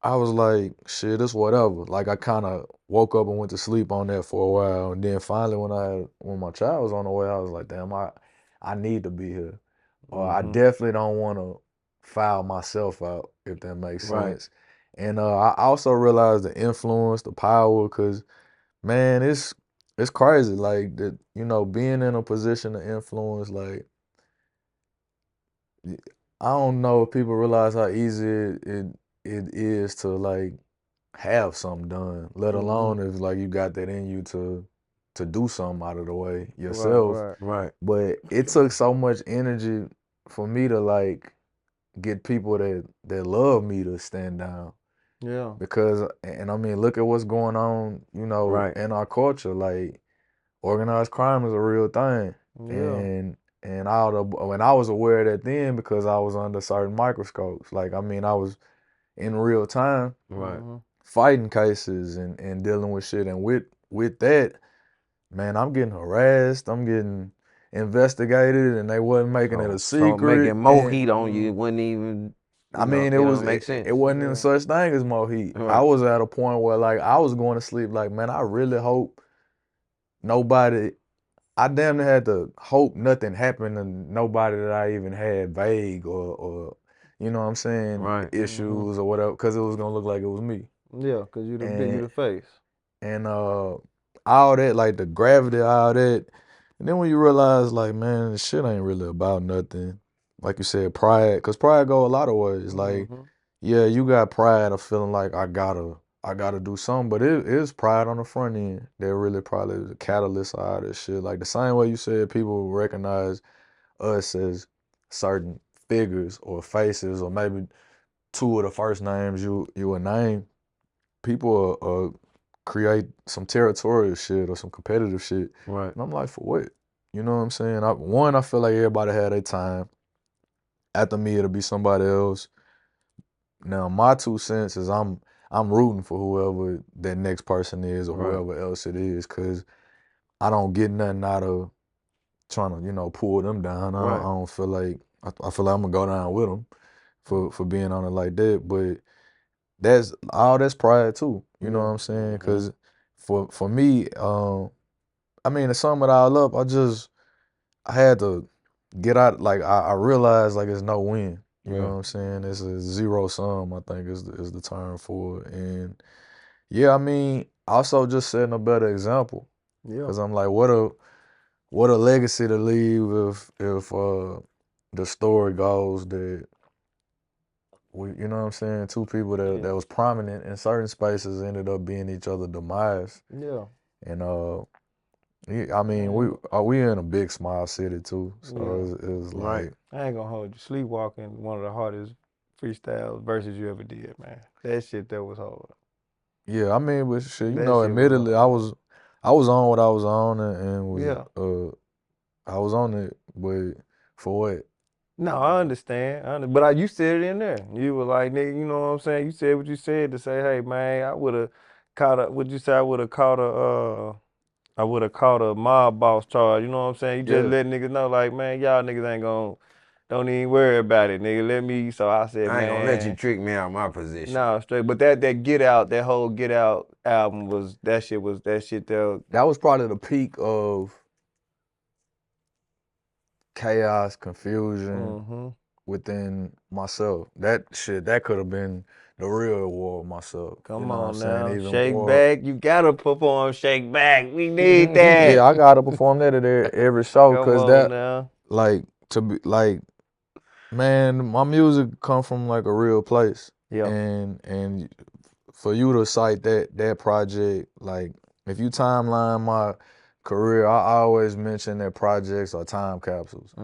I was like, shit, it's whatever. Like I kind of woke up and went to sleep on that for a while, and then finally when my child was on the way, I was like, damn, I need to be here, or I definitely don't want to foul myself out, if that makes sense. And I also realized the influence, the power, cause man, it's crazy, like that, being in a position of influence, like I don't know if people realize how easy it is to like have something done, let alone if like you got that in you to do something out of the way yourself. Right. But it took so much energy for me to like get people that love me to stand down. Yeah. Because and I mean look at what's going on, Right. in our culture. Like organized crime is a real thing. Yeah. And when I was aware of that then because I was under certain microscopes. Like I mean I was in real time Right. fighting cases and dealing with shit. And with that, man, I'm getting harassed. I'm getting investigated, and they wasn't making it a So secret. making more And heat on you wouldn't even, I mean, it it was makes it sense. wasn't even such thing as more heat. I Right. was at a point where like I was going to sleep like, man, I really hope nobody. I damn near had to hope nothing happened to nobody that I even had vague or you know what I'm saying, Right. issues or whatever, because it was gonna look like it was me. Yeah, cause you And the face. and all that, like the gravity, all that. And then when you realize, like, man, this shit ain't really about nothing. Like you said, pride, because pride go a lot of ways. Like, yeah, you got pride of feeling like I gotta do something, but it is pride on the front end that really probably is the catalyst of all this shit. Like the same way you said people recognize us as certain figures or faces or maybe two of the first names you would name, people create some territorial shit or some competitive shit. Right. And I'm like, for what? You know what I'm saying? I feel like everybody had their time. After me, it'll be somebody else. Now, my 2 cents is I'm rooting for whoever that next person is or Right. whoever else it is, because I don't get nothing out of trying to, pull them down. I don't feel like I feel like I'm gonna go down with them for being on it like that. But that's pride too. You know what I'm saying? Because for me, I mean, to sum it all up, I had to get out. Like I realized like it's no win. You know what I'm saying? It's a zero sum. I think is the term for it. And yeah, I mean, also just setting a better example. Yeah. Cause I'm like, what a legacy to leave if the story goes that you know what I'm saying, two people that was prominent in certain spaces ended up being each other's demise. Yeah. And I mean, we in a big small city too, so it was like I ain't gonna hold you. Sleepwalking, one of the hardest freestyle verses you ever did, man. That shit that was hard. yeah. I mean, but shit, That shit was admittedly, hard. I was on what I was on and was Yeah. I was on it, but for what? No, I understand. But you said it in there. You were like, nigga, you know what I'm saying? You said what you said to say, hey man, I would have caught a would you say I would have caught a mob boss charge. You know what I'm saying? You just Yeah. let niggas know, like, man, y'all niggas ain't gonna don't even worry about it, nigga. Let me so I said, I ain't gonna let you man. trick me out of my position. No, straight. But that Get Out, that whole Get Out album was that shit there. That was probably the peak of chaos, confusion within myself. That shit, that could have been the real war of myself. Come what I'm on saying? now. Even Shake more. Back. You gotta perform Shake Back. We need that. Yeah, I gotta perform that at every show, Come cause on that now. like to be like, man, my music come from like a real place. Yeah. And for you to cite that project, like if you timeline my career, I always mention that projects are time capsules.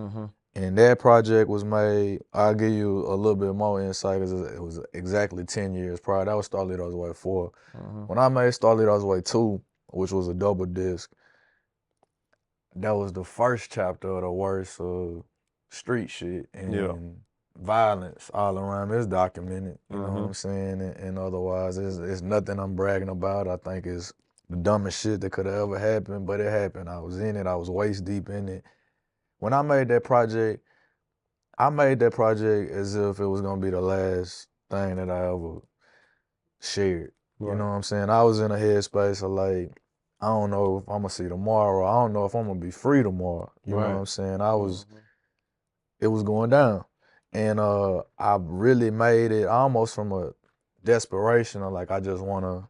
And that project was made, I'll give you a little bit more insight because it was exactly 10 years prior. That was Starlito's Way 4. When I made Starlito's Way 2, which was a double disc, that was the first chapter of the worst street shit and violence all around. It's documented, you know what I'm saying? And otherwise, it's nothing I'm bragging about. I think it's the dumbest shit that could have ever happened, but it happened. I was in it. I was waist deep in it. When I made that project as if it was gonna be the last thing that I ever shared. Right. You know what I'm saying? I was in a headspace of like, I don't know if I'm gonna see tomorrow. I don't know if I'm gonna be free tomorrow. You know what I'm saying? It was going down. And I really made it almost from a desperation of like, I just wanna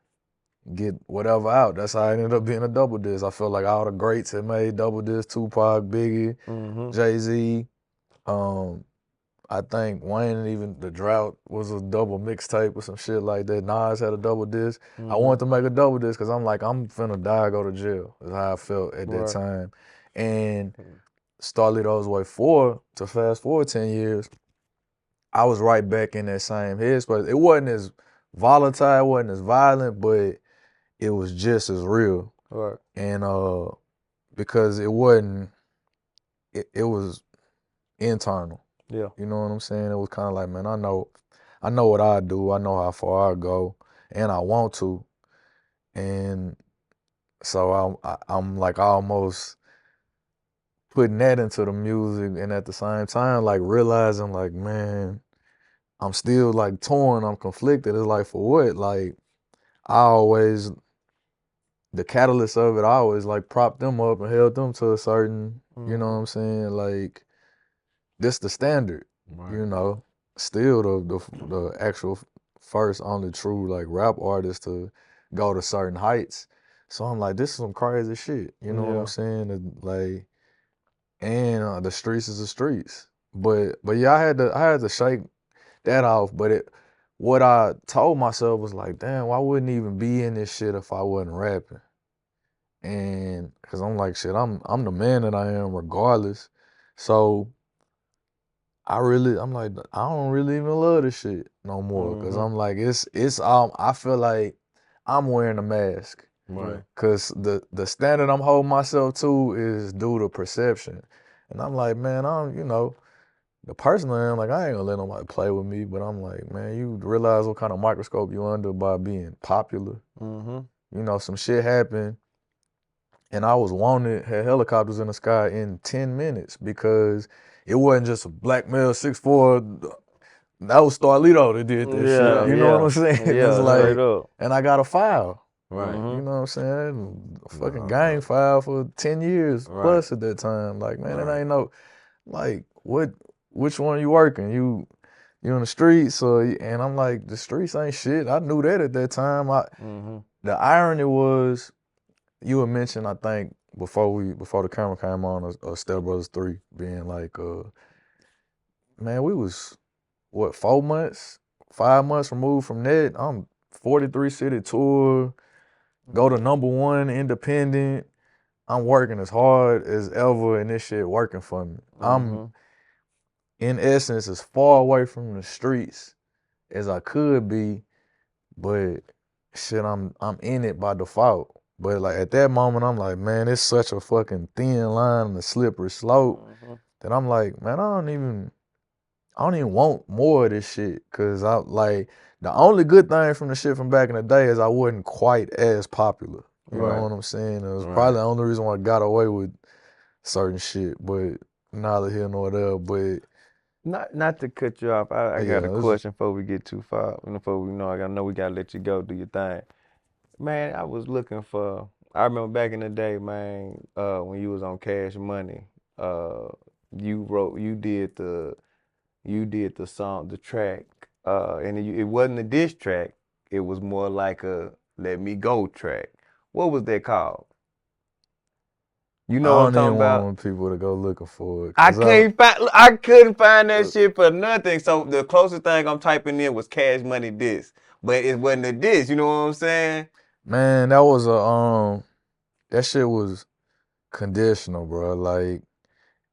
get whatever out. That's how I ended up being a double disc. I felt like all the greats had made double disc, Tupac, Biggie, Jay-Z. I think Wayne, even The Drought was a double mixtape or some shit like that. Nas had a double disc. I wanted to make a double disc because I'm like, I'm finna die, go to jail. That's how I felt at that time. And Starlito's Way 4, to fast forward 10 years, I was right back in that same headspace. It wasn't as volatile, it wasn't as violent, but it was just as real. Right. And because it wasn't, it was internal. Yeah. You know what I'm saying? It was kind of like, man, I know what I do. I know how far I go, and I want to. And so I'm like almost putting that into the music, and at the same time, like realizing, like, man, I'm still like torn. I'm conflicted. It's like, for what? Like, I always, the catalyst of it, I always like propped them up and held them to a certain, you know what I'm saying? Like, this the standard, you know. Still the actual first only true like rap artist to go to certain heights. So I'm like, this is some crazy shit. You know what I'm saying? And like, and the streets is the streets. But yeah, I had to shake that off. But what I told myself was like, damn, why wouldn't even be in this shit if I wasn't rapping? And cause I'm like, shit, I'm the man that I am regardless. So I'm like, I don't really even love this shit no more. Cause I'm like, I feel like I'm wearing a mask. Right. Cause the standard I'm holding myself to is due to perception. And I'm like, man, the person I am, like, I ain't gonna let nobody play with me, but I'm like, man, you realize what kind of microscope you under by being popular. You know, some shit happened and I was wanted, had helicopters in the sky in 10 minutes because it wasn't just a black male 6'4". That was Starlito that did that shit. You know what I'm saying? It's like, and I got a file. Right. You know what I'm saying? A fucking gang file for 10 years plus at that time. Like, man, it ain't no, like, which one you working? You in the streets? And I'm like, the streets ain't shit. I knew that at that time. The irony was, you had mentioned, I think, before the camera came on, Step Brothers 3 being like, man, we was, what, 4 months, 5 months removed from that. I'm 43 city tour, go to #1 independent. I'm working as hard as ever, and this shit working for me. I'm, in essence, as far away from the streets as I could be, but shit, I'm in it by default. But like at that moment, I'm like, man, it's such a fucking thin line and a slippery slope that I'm like, man, I don't even want more of this shit. Cause I like, the only good thing from the shit from back in the day is I wasn't quite as popular. You know what I'm saying? It was probably the only reason why I got away with certain shit, but neither here nor there. But not to cut you off, I got a question before we get too far. Before we know, I know we gotta let you go do your thing. Man, I was looking for. I remember back in the day, man, when you was on Cash Money, you did the song, the track, and it wasn't a diss track. It was more like a Let Me Go track. What was that called? You know what I'm talking about? I don't even want people to go looking for it. I couldn't find that shit for nothing. So the closest thing I'm typing in was Cash Money diss, but it wasn't a diss. You know what I'm saying? Man, that was that shit was conditional, bro. Like,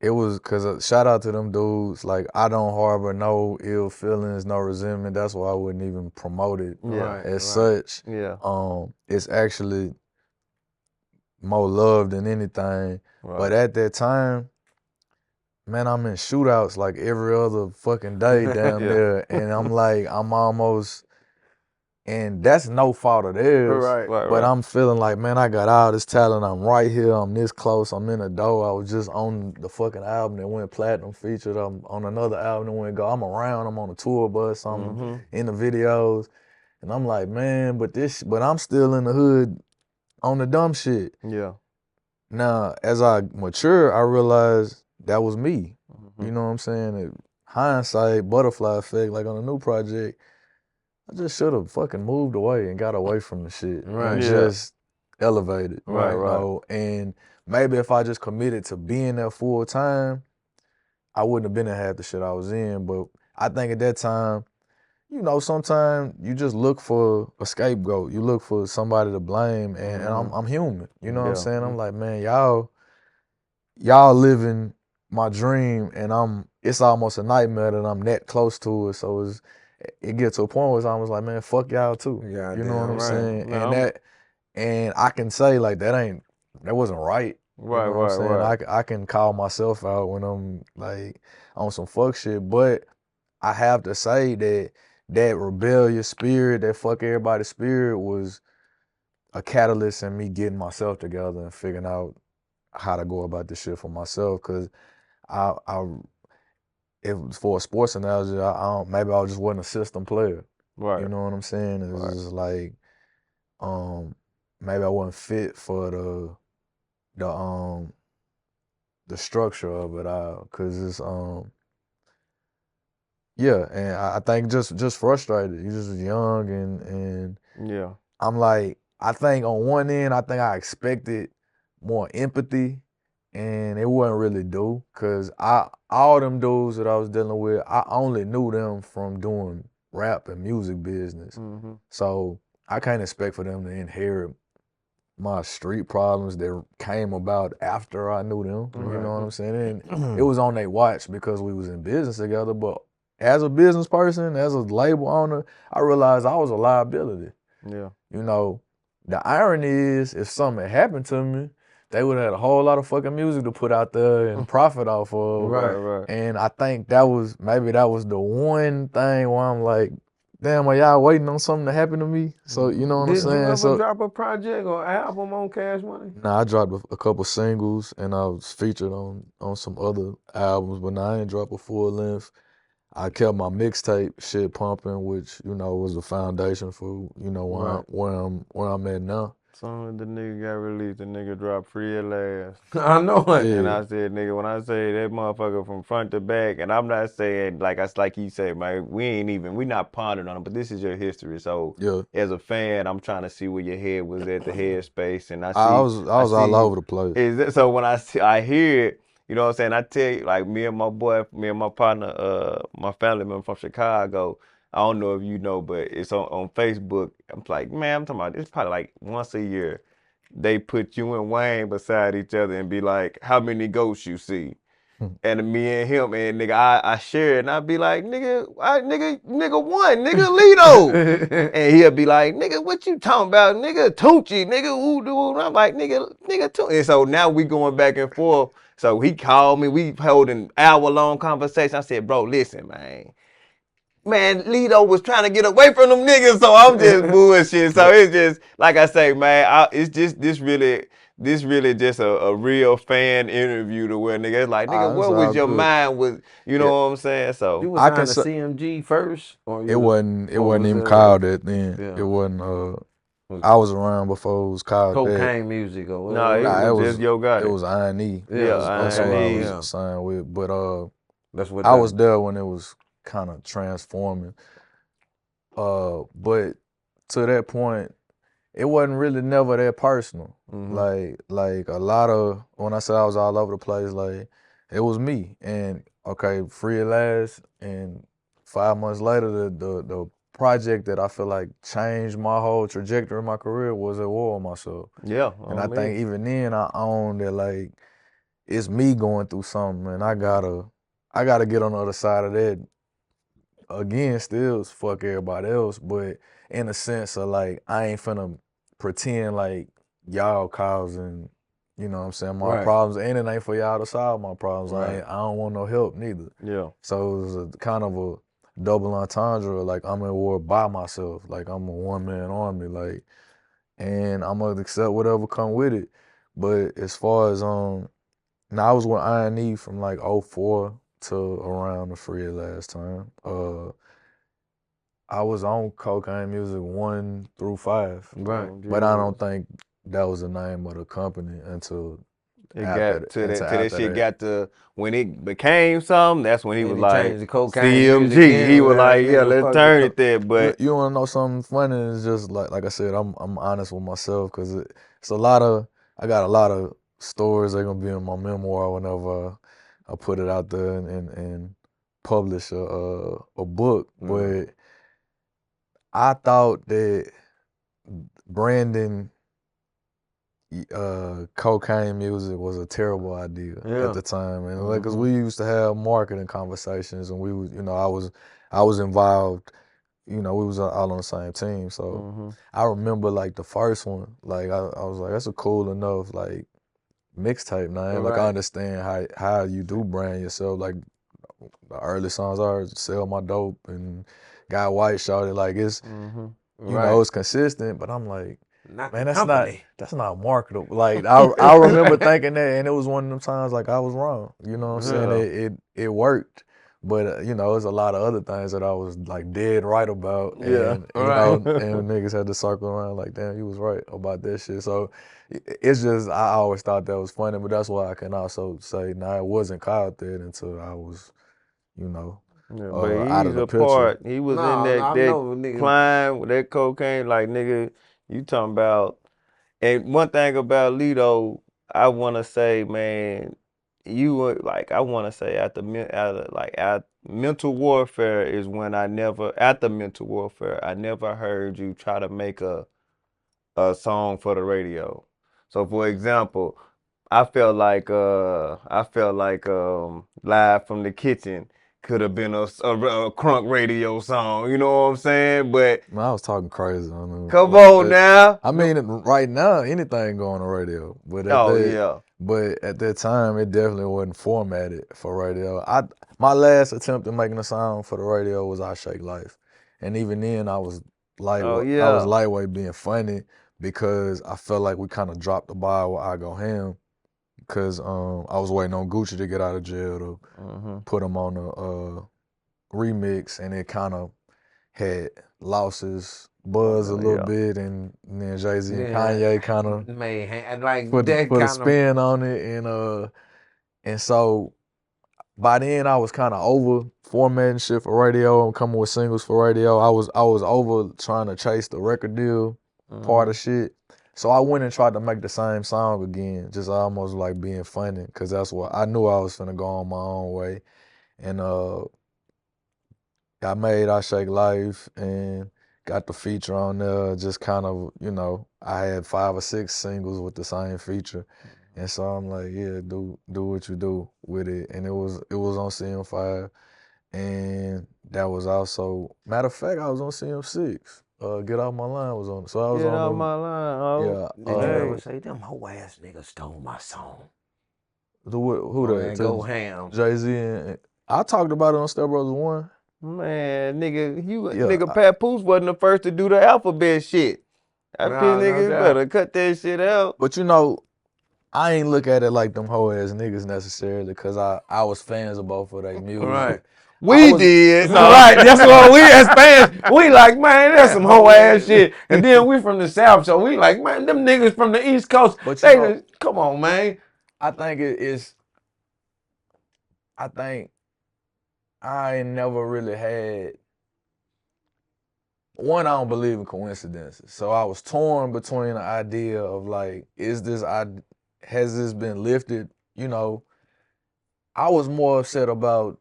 it was, cause shout out to them dudes. Like, I don't harbor no ill feelings, no resentment. That's why I wouldn't even promote it as such. Yeah. It's actually more love than anything. But at that time, man, I'm in shootouts like every other fucking day down there, and I'm like, I'm almost. And that's no fault of theirs. But I'm feeling like, man, I got all this talent. I'm right here. I'm this close. I'm in the door. I was just on the fucking album that went platinum featured. I'm on another album that went go. I'm around. I'm on a tour bus. I'm in the videos. And I'm like, man, but I'm still in the hood on the dumb shit. Yeah. Now, as I mature, I realized that was me. Mm-hmm. You know what I'm saying? Hindsight, butterfly effect, like on a new project, I just should have fucking moved away and got away from the shit and just elevated. Right. You know? And maybe if I just committed to being there full time, I wouldn't have been in half the shit I was in. But I think at that time, you know, sometimes you just look for a scapegoat. You look for somebody to blame, and I'm human. You know what I'm saying? I'm like, man, y'all living my dream, and it's almost a nightmare that I'm that close to it. So it gets to a point where it's almost like, man, fuck y'all too. Yeah, you know what I'm saying? No, and I can say like that wasn't right. Right, you know what I'm saying? right. I can call myself out when I'm like on some fuck shit, but I have to say that rebellious spirit, that fuck everybody spirit was a catalyst in me getting myself together and figuring out how to go about this shit for myself. Cause I if for a sports analogy, maybe I just wasn't a system player. Right. You know what I'm saying? It was just like, maybe I wasn't fit for the structure of it all. Cause it's yeah, and I think just frustrated. You just was young and Yeah. I'm like, I think on one end, I think I expected more empathy, and it wasn't really due, cause all them dudes that I was dealing with, I only knew them from doing rap and music business. Mm-hmm. So I can't expect for them to inherit my street problems that came about after I knew them. You know what I'm saying? And it was on their watch because we was in business together. But as a business person, as a label owner, I realized I was a liability. Yeah. You know, the irony is if something had happened to me, they would have had a whole lot of fucking music to put out there and profit off of. Right. And I think that was the one thing where I'm like, damn, are y'all waiting on something to happen to me? So you know what I'm Did saying? you ever drop a project or album on Cash Money? Nah, I dropped a couple singles and I was featured on some other albums, but I ain't dropped a full length. I kept my mixtape shit pumping, which was the foundation for where I'm at now. Soon as the nigga got released, the nigga dropped Free at Last. I know it. And I said, nigga, when I say that motherfucker from front to back, and I'm not saying like you said, man, we not pondering on it, but this is your history. So as a fan, I'm trying to see where your head was at, the headspace, and I was all over the place. So when I hear it, you know what I'm saying? I tell you, like me and my partner, my family member from Chicago. I don't know if you know, but it's on Facebook. I'm like, man, I'm talking about it's probably like once a year. They put you and Wayne beside each other and be like, how many ghosts you see? And me and him, and nigga, I share it, and I be like, nigga one, nigga Lito. And he'll be like, nigga, what you talking about? Nigga Tucci, nigga Udo. And I'm like, nigga Tucci. And so now we going back and forth. So he called me, we holding hour-long conversation. I said, bro, listen, man, Lito was trying to get away from them niggas, so I'm just bullshit. So it's just, like I say, man, it's just, this really just a real fan interview to where nigga, it's like, nigga, what was your mind with, you know what I'm saying? So you was signed to CMG first? Or it wasn't even called that then. Yeah. It wasn't, I was around before it was called Cocaine Music or whatever. No, it was just Yo Gotti. It was I&E. That's who I was signed with. But that's what I was there when it was kind of transforming. But to that point, it wasn't really never that personal. Like a lot of, when I said I was all over the place, like it was me. And okay, Free at Last, and 5 months later, the project that I feel like changed my whole trajectory of my career was At War with Myself. Yeah. And I think even then I owned that, like, it's me going through something, and I gotta get on the other side of that. Again, still fuck everybody else, but in a sense of like, I ain't finna pretend like y'all causing, you know what I'm saying, my problems, and it ain't for y'all to solve my problems. I don't want no help neither. Yeah. So it was a kind of a double entendre, like I'm at war by myself, like I'm a one-man army, like, and I'm gonna accept whatever come with it. But as far as now I was with I&E from like 04 to around the Free at Last time. I was on Cocaine Music 1 through 5. Right. But I don't think that was the name of the company until It after got to that, after that shit that. got to, when it became something, that's when he was he like, changed the Cocaine Music CMG. He was in, like, yeah, nigga, let's fuck turn the it there. But You want to know something funny? It's just like I said, I'm honest with myself because it's a lot of, I got a lot of stories that are gonna be in my memoir whenever I put it out there and publish a book. But I thought that branding Cocaine Music was a terrible idea at the time, and like, cause we used to have marketing conversations, and we was, I was involved. We was all on the same team, so I remember like the first one, like I was like, that's a cool enough like mixtape, man. Like I understand how you do brand yourself. Like the early songs are "Sell My Dope" and "Got White Shawty." Like it's it's consistent, but I'm like, man, that's not marketable. Like I remember thinking that, and it was one of them times like I was wrong. You know what I'm saying? It worked, but there's a lot of other things that I was like dead right about, and and niggas had to circle around like, damn, you was right about that shit. So it's just I always thought that was funny, but that's why I can also say, nah, it wasn't called that until I was, but out he's of the a picture. part. He was in that climb with that cocaine. Like, nigga, you talking about. And one thing about Lito, I want to say, man, you were like, I want to say after mental warfare is when after mental warfare, I never heard you try to make a song for the radio. So for example, I felt like Live from the Kitchen could have been a crunk radio song, you know what I'm saying? But Man, I was talking crazy on them. come on now. I mean, right now anything go on the radio, but Oh yeah. but at that time it definitely wasn't formatted for radio. My last attempt at making a song for the radio was "I Shake Life," and even then I was Oh lightweight. I was yeah. lightweight being funny because I felt like we kind of dropped the ball with "I Go Ham" because I was waiting on Gucci to get out of jail to put him on a remix, and it kind of had losses buzz a little bit, and then Jay-Z and Kanye kind of put a spin on it, and so by then I was kind of over formatting shit for radio and coming with singles for radio. I was over trying to chase the record deal part of shit. So I went and tried to make the same song again, just almost like being funny, because that's what I knew I was finna go on my own way. And I made "I Shake Life" and got the feature on there. Just kind of, I had 5 or 6 singles with the same feature, and so I'm like, yeah, do what you do with it. And it was on CM5, and that was also, matter of fact, I was on CM6. Get Off My Line was on, so I was Get on out them. my line. Oh, Yeah. Did you ever say them hoe ass niggas stole my song? Who that? Go Ham. Jay-Z and I talked about it on Step Brothers 1. Man, nigga, Yeah, nigga, Papoose wasn't the first to do the alphabet shit. I feel niggas better cut that shit out. but I ain't look at it like them hoe ass niggas necessarily, because I was fans of both of their music. Right. We did. No, right. That's what we as fans. We like, man, that's some hoe ass shit. And then we from the South, so we like, man, them niggas from the East Coast. But Come on, man. I think I think I ain't never really had. One, I don't believe in coincidences, so I was torn between the idea of like, has this been lifted? I was more upset about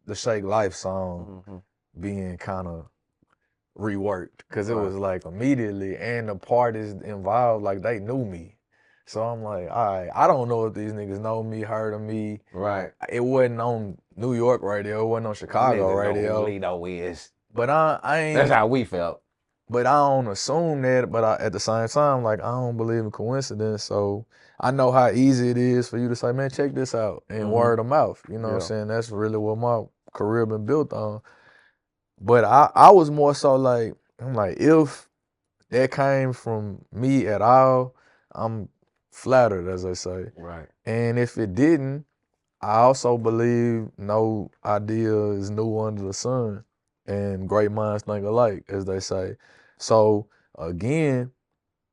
the Shake Life song being kind of reworked, because it was like immediately, and the parties involved, like, they knew me. So I'm like, all right, I don't know if these niggas know me, heard of me. Right. It wasn't on New York radio, it wasn't on Chicago radio. Know who Lito is. But I ain't. That's how we felt. But I don't assume that. But at the same time, like, I don't believe in coincidence. So I know how easy it is for you to say, man, check this out, and word of mouth. You know what I'm saying? That's really what my career been built on. But I was more so like, I'm like, if that came from me at all, I'm flattered, as they say. Right. And if it didn't, I also believe no idea is new under the sun. and great minds think alike, as they say. So again,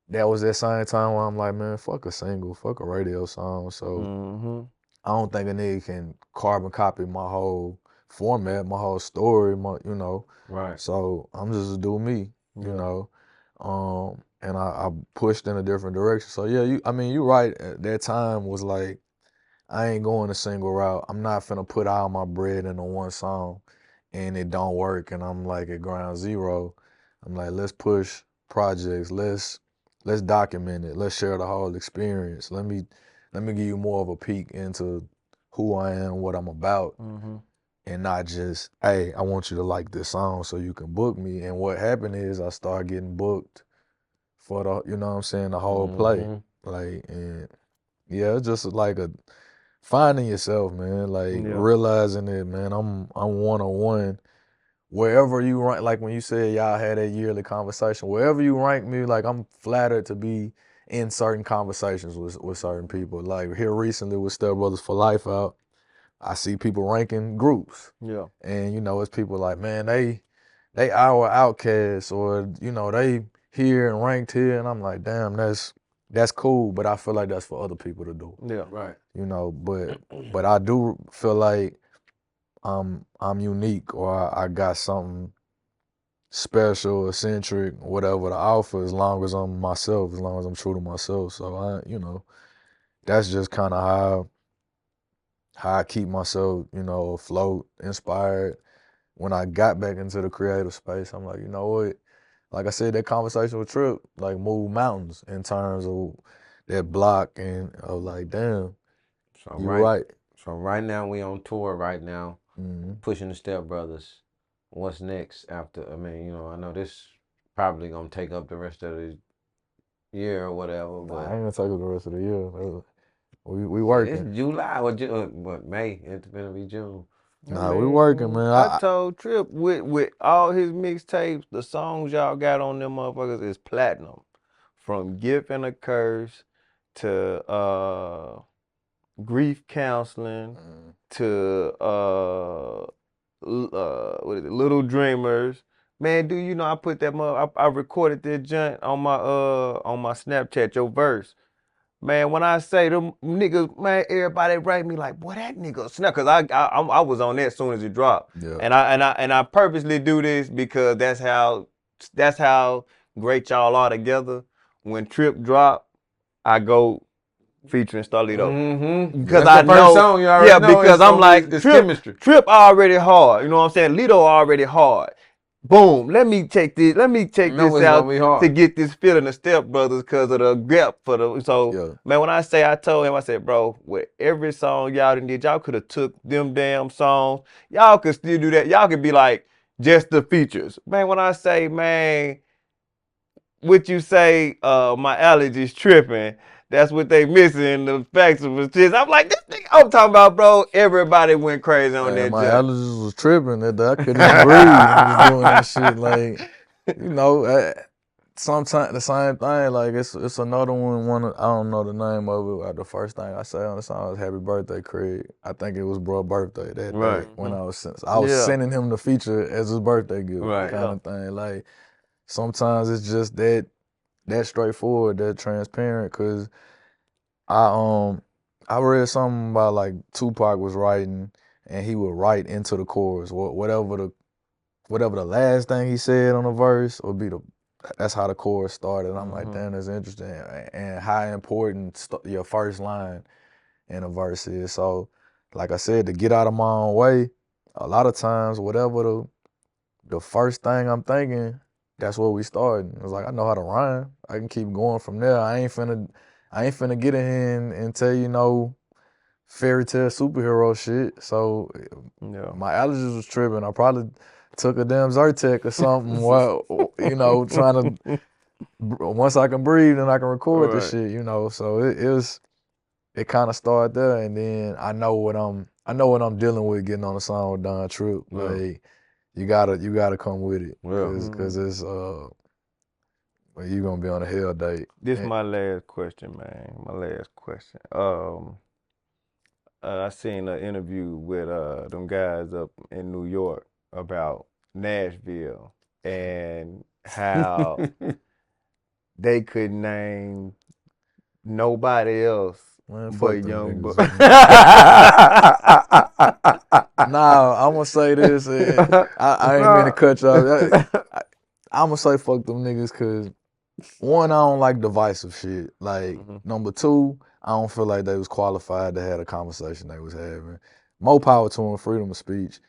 that was that same time where I'm like, man, fuck a single, fuck a radio song. So I don't think a nigga can carbon copy my whole format, my whole story, you know. Right. So I'm just a do me, you know. And I pushed in a different direction. So yeah, you're right. At that time was like, I ain't going a single route. I'm not finna put all my bread into one song and it don't work and I'm like at ground zero. I'm like, let's push projects. Let's document it. Let's share the whole experience. Let me give you more of a peek into who I am, what I'm about, and not just, hey, I want you to like this song so you can book me. And what happened is I started getting booked for the, you know what I'm saying, the whole play. Like, and yeah, it's just like a finding yourself, man. Like realizing it, man. I'm 101. Wherever you rank, like when you said y'all had that yearly conversation, wherever you rank me, like I'm flattered to be in certain conversations with certain people. Like here recently with Step Brothers for Life out, I see people ranking groups. Yeah. And you know, it's people like, man, they our outcasts, or you know, they here and ranked here, and I'm like, damn, that's cool, but I feel like that's for other people to do. Yeah. Right. You know, but I do feel like I'm unique, or I got something special, eccentric, whatever to offer, as long as I'm myself, as long as I'm true to myself. So you know, that's just kind of how I keep myself, you know, afloat, inspired. When I got back into the creative space, I'm like, you know what? Like I said, that conversation with Trip, like moved mountains in terms of that block and of like, damn, you're right. So right now we on tour right now, pushing the Step Brothers. What's next after? I mean, you know, I know this probably gonna take up the rest of the year or whatever, but I ain't gonna take up the rest of the year. We working. it's July or what May? It's gonna be June. Nah, we working, man. I told Trip with all his mixtapes, the songs y'all got on them motherfuckers is platinum. From Gift and a Curse to grief counseling to what is it, Little Dreamers. Man, do you know I put that I recorded that joint on my Snapchat, your verse. Man, when I say them niggas, man, everybody write me like, boy, that nigga snap, cause I was on that as soon as it dropped. Yeah. And I purposely do this because that's how great y'all are together. When Trip drop, I go featuring Starlito. Because That's I the first know, song you already know because it's I'm gonna like, be this chemistry. Trip already hard. You know what I'm saying? Lito already hard. Boom. Let me take this It's out gonna be hard. to get this feeling of Step Brothers because of the gap for the. So Yeah. man, when I told him, I said, bro, with every song y'all done did, y'all could have took them damn songs. Y'all could still do that. Y'all could be like just the features. Man, when I say, man, what you say, my allergies tripping. That's what they missing. The facts of the shit. I'm like, this nigga, I'm talking about, bro. Everybody went crazy on Man, that my jump. allergies was tripping. I couldn't even breathe. I was doing that shit. Like, you know, sometimes the same thing. Like, it's another one. I don't know the name of it. The first thing I say on the song was "Happy Birthday, Craig." I think it was bro's birthday that day when I was sending him the feature as his birthday gift, kind of thing. Like, sometimes it's just that straightforward, that transparent. Cause I read something about like Tupac was writing and he would write into the chorus, whatever the last thing he said on the verse would be that's how the chorus started. And I'm like, damn, that's interesting. And how important your first line in a verse is. So, like I said, to get out of my own way, a lot of times, whatever the first thing I'm thinking, that's where we started. It's like, I know how to rhyme. I can keep going from there. I ain't finna get in here and tell you no fairy tale superhero shit. So my allergies was tripping. I probably took a damn Zyrtec or something while, you know, trying to, once I can breathe and I can record this shit, you know. So it kind of started there, and then I know what I'm dealing with getting on a song with Don Tripp. Like, you gotta come with it, cause it's you're gonna be on a hell date. This is my last question, man. My last question. I seen an interview with them guys up in New York about Nashville and how they could name nobody else Man, fuck but them Young niggas, Buck. Nah, I'm gonna say this. I ain't mean to cut you off. I'm gonna say fuck them niggas because one, I don't like divisive shit. Like number two, I don't feel like they was qualified to have the conversation they was having. More power to them, freedom of speech.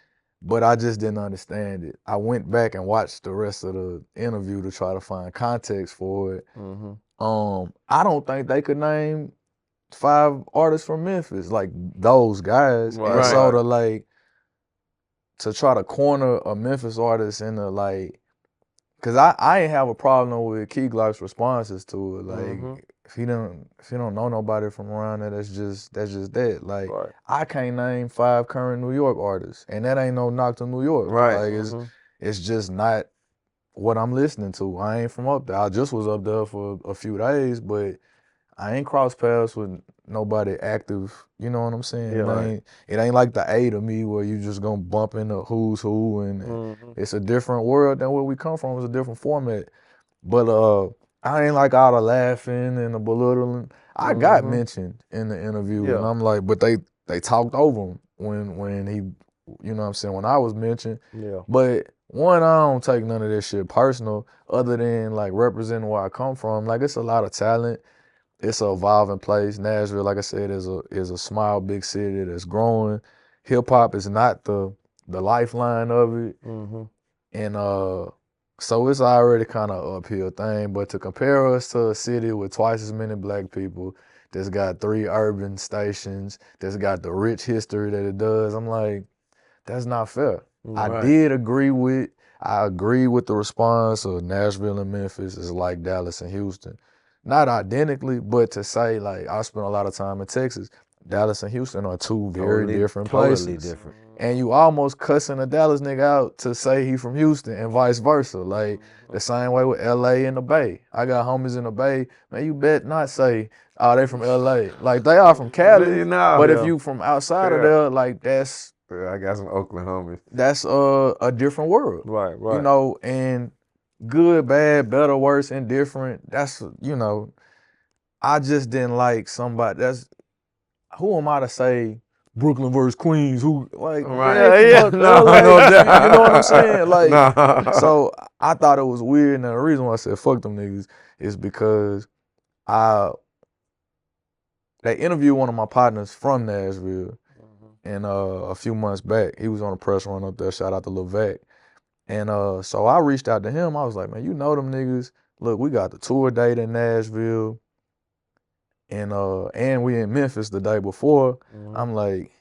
But I just didn't understand it. I went back and watched the rest of the interview to try to find context for it. I don't think they could name 5 artists from Memphis, like those guys. And so to like to try to corner a Memphis artist into like, cause I ain't have a problem with Key Glock's responses to it. Like if he don't know nobody from around there, that's just that. Like I can't name 5 current New York artists, and that ain't no knock to New York. Like it's just not what I'm listening to. I ain't from up there. I just was up there for a few days, but I ain't crossed paths with nobody active. You know what I'm saying? It ain't like the A to me where you just gonna bump into who's who, and it's a different world than where we come from. It's a different format. But I ain't like all the laughing and the belittling. I got mentioned in the interview, and I'm like, but they talked over him when he, you know what I'm saying, when I was mentioned. But one, I don't take none of this shit personal, other than like representing where I come from. Like it's a lot of talent. It's an evolving place. Nashville, like I said, is a small big city that's growing. Hip hop is not the lifeline of it, and so it's already kind of uphill thing. But to compare us to a city with twice as many black people, that's got 3 urban stations, that's got the rich history that it does, I'm like, that's not fair. I agree with the response of Nashville and Memphis is like Dallas and Houston. Not identically, but to say, like, I spent a lot of time in Texas. Dallas and Houston are 2 very different places. Totally different. And you almost cussing a Dallas nigga out to say he from Houston and vice versa. Like, the same way with LA and the Bay. I got homies in the Bay. Man, you bet not say, oh, they from LA. Like, they are from Cali, but if you from outside of there, like, that's... I got some Oakland homies. That's a different world. Right. You know, and good, bad, better, worse, indifferent. That's, you know, I just didn't like somebody. Who am I to say Brooklyn versus Queens? Who like? No, you know what I'm saying? Like, so I thought it was weird, and the reason why I said fuck them niggas is because they interviewed one of my partners from Nashville, and a few months back, he was on a press run up there. Shout out to Levesque. And so I reached out to him. I was like, man, you know them niggas. Look, we got the tour date in Nashville, and we in Memphis the day before. I'm like,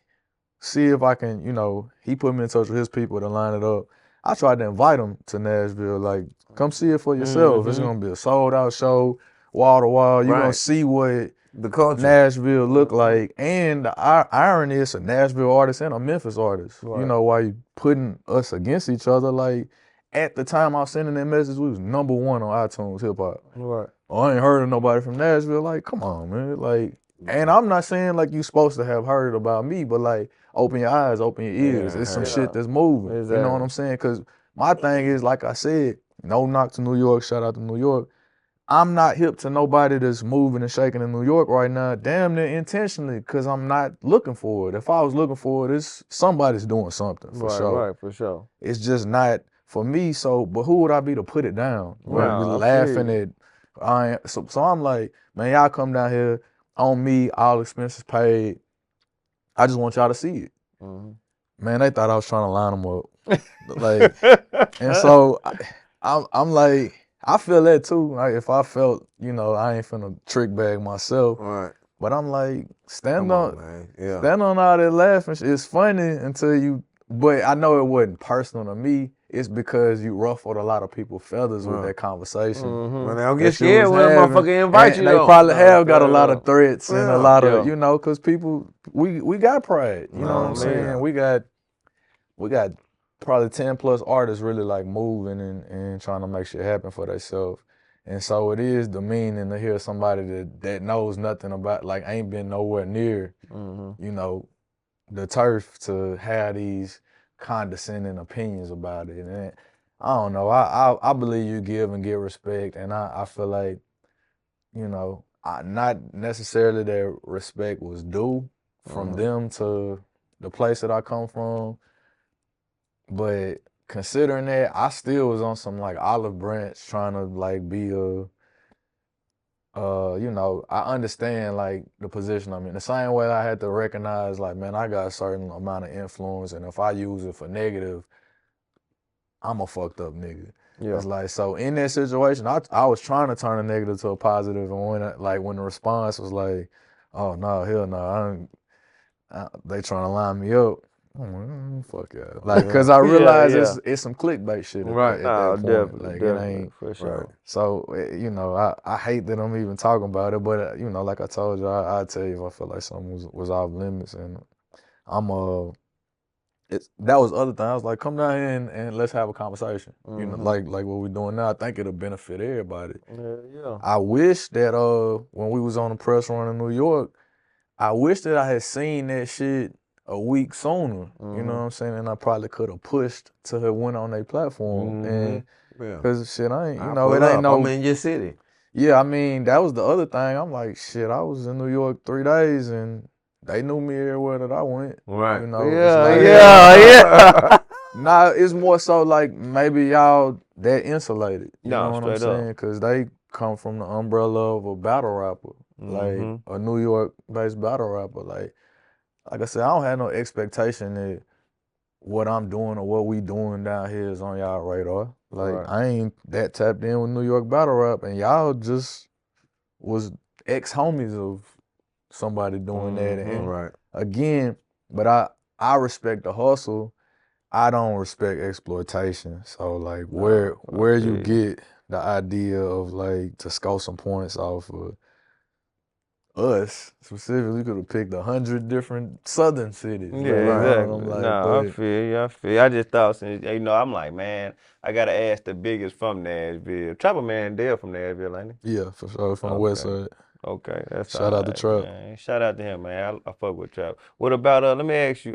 see if I can, you know, he put me in touch with his people to line it up. I tried to invite him to Nashville, like, come see it for yourself. It's gonna be a sold out show, wall to wall. You're gonna see what the culture Nashville look like. And the irony is a Nashville artist and a Memphis artist. You know, why you putting us against each other? Like, at the time I was sending that message, we was #1 on iTunes hip hop. Oh, I ain't heard of nobody from Nashville. Like, come on, man. Like, and I'm not saying like you supposed to have heard about me, but like, open your eyes, open your ears. It's some shit that's moving. You know what I'm saying? Because my thing is, like I said, no knock to New York, shout out to New York. I'm not hip to nobody that's moving and shaking in New York right now, damn near intentionally, because I'm not looking for it. If I was looking for it, somebody's doing something, for sure. Right, for sure. It's just not for me, so, but who would I be to put it down? Right, be laughing at, so I'm like, man, y'all come down here, on me, all expenses paid. I just want y'all to see it. Man, they thought I was trying to line them up. Like, and so I'm like, I feel that too. Like, if I felt, you know, I ain't finna trick bag myself. But I'm like, stand on all that laughing. It's funny until you, but I know it wasn't personal to me. It's because you ruffled a lot of people's feathers with that conversation. When they don't get scared when a motherfucker invite you. They probably have got a lot of threats and a lot of, you know, because people, we got pride. You know what I'm saying? We got probably 10 plus artists really like moving and trying to make shit happen for themselves. And so it is demeaning to hear somebody that knows nothing about, like, ain't been nowhere near, you know, the turf to have these condescending opinions about it. And I don't know. I believe you give and get respect, and I feel like, you know, not necessarily that respect was due from them to the place that I come from, but considering that, I still was on some like olive branch trying to like be a, you know, I understand like the position I'm in. The same way I had to recognize like, man, I got a certain amount of influence, and if I use it for negative, I'm a fucked up nigga. Yeah. It's like, so in that situation, I was trying to turn a negative to a positive, and when the response was like, oh no, hell no, they trying to line me up. I'm like, fuck yeah. Like, cause I realize it's some clickbait shit at that point. Definitely, Like definitely, it ain't for sure. So, you know, I hate that I'm even talking about it, but you know, like I told you, I'd tell you if I felt like something was off limits, and I'm that was the other thing. I was like, come down here and let's have a conversation. You know, like what we're doing now. I think it'll benefit everybody. Yeah. I wish that when we was on the press run in New York, I wish that I had seen that shit a week sooner. You know what I'm saying? And I probably could have pushed to have went on their platform. And because shit, I ain't, you know, it ain't no. I'm in your city. Yeah, I mean, that was the other thing. I'm like, shit, I was in New York 3 days and they knew me everywhere that I went. Right. You know, Yeah. Nah, it's more so like maybe y'all that insulated. You No, know what I'm straight up. saying? Because they come from the umbrella of a battle rapper, like a New York-based battle rapper. Like I said, I don't have no expectation that what I'm doing or what we doing down here is on y'all radar. Like I ain't that tapped in with New York battle rap, and y'all just was ex-homies of somebody doing that. And again, but I respect the hustle. I don't respect exploitation. So like where you get the idea of like to score some points off of us specifically, we could have picked 100 different southern cities. Yeah, exactly. Like, I feel you. I just thought, since, you know, I'm like, man, I gotta ask the biggest from Nashville. Trapper Man Dale from Nashville, ain't he? Yeah, for sure, from the west side. Okay, that's Shout out to Trap. man. Shout out to him, man. I fuck with Trap. What about let me ask you,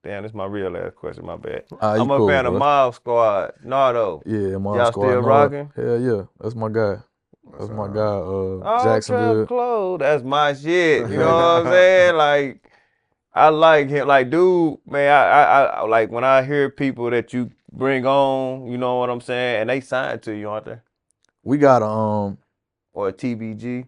damn, this is my real last question, my bad. I'm a fan of Mob Squad, Nardo. Yeah, Mob Y'all Squad. still rocking? Hell yeah, that's my guy. That's my guy, Trap Jacksonville. Close, that's my shit. You know what I'm saying? Like, I like him. Like, dude, man, I like when I hear people that you bring on, you know what I'm saying, and they sign to you, aren't they? We got or a TBG.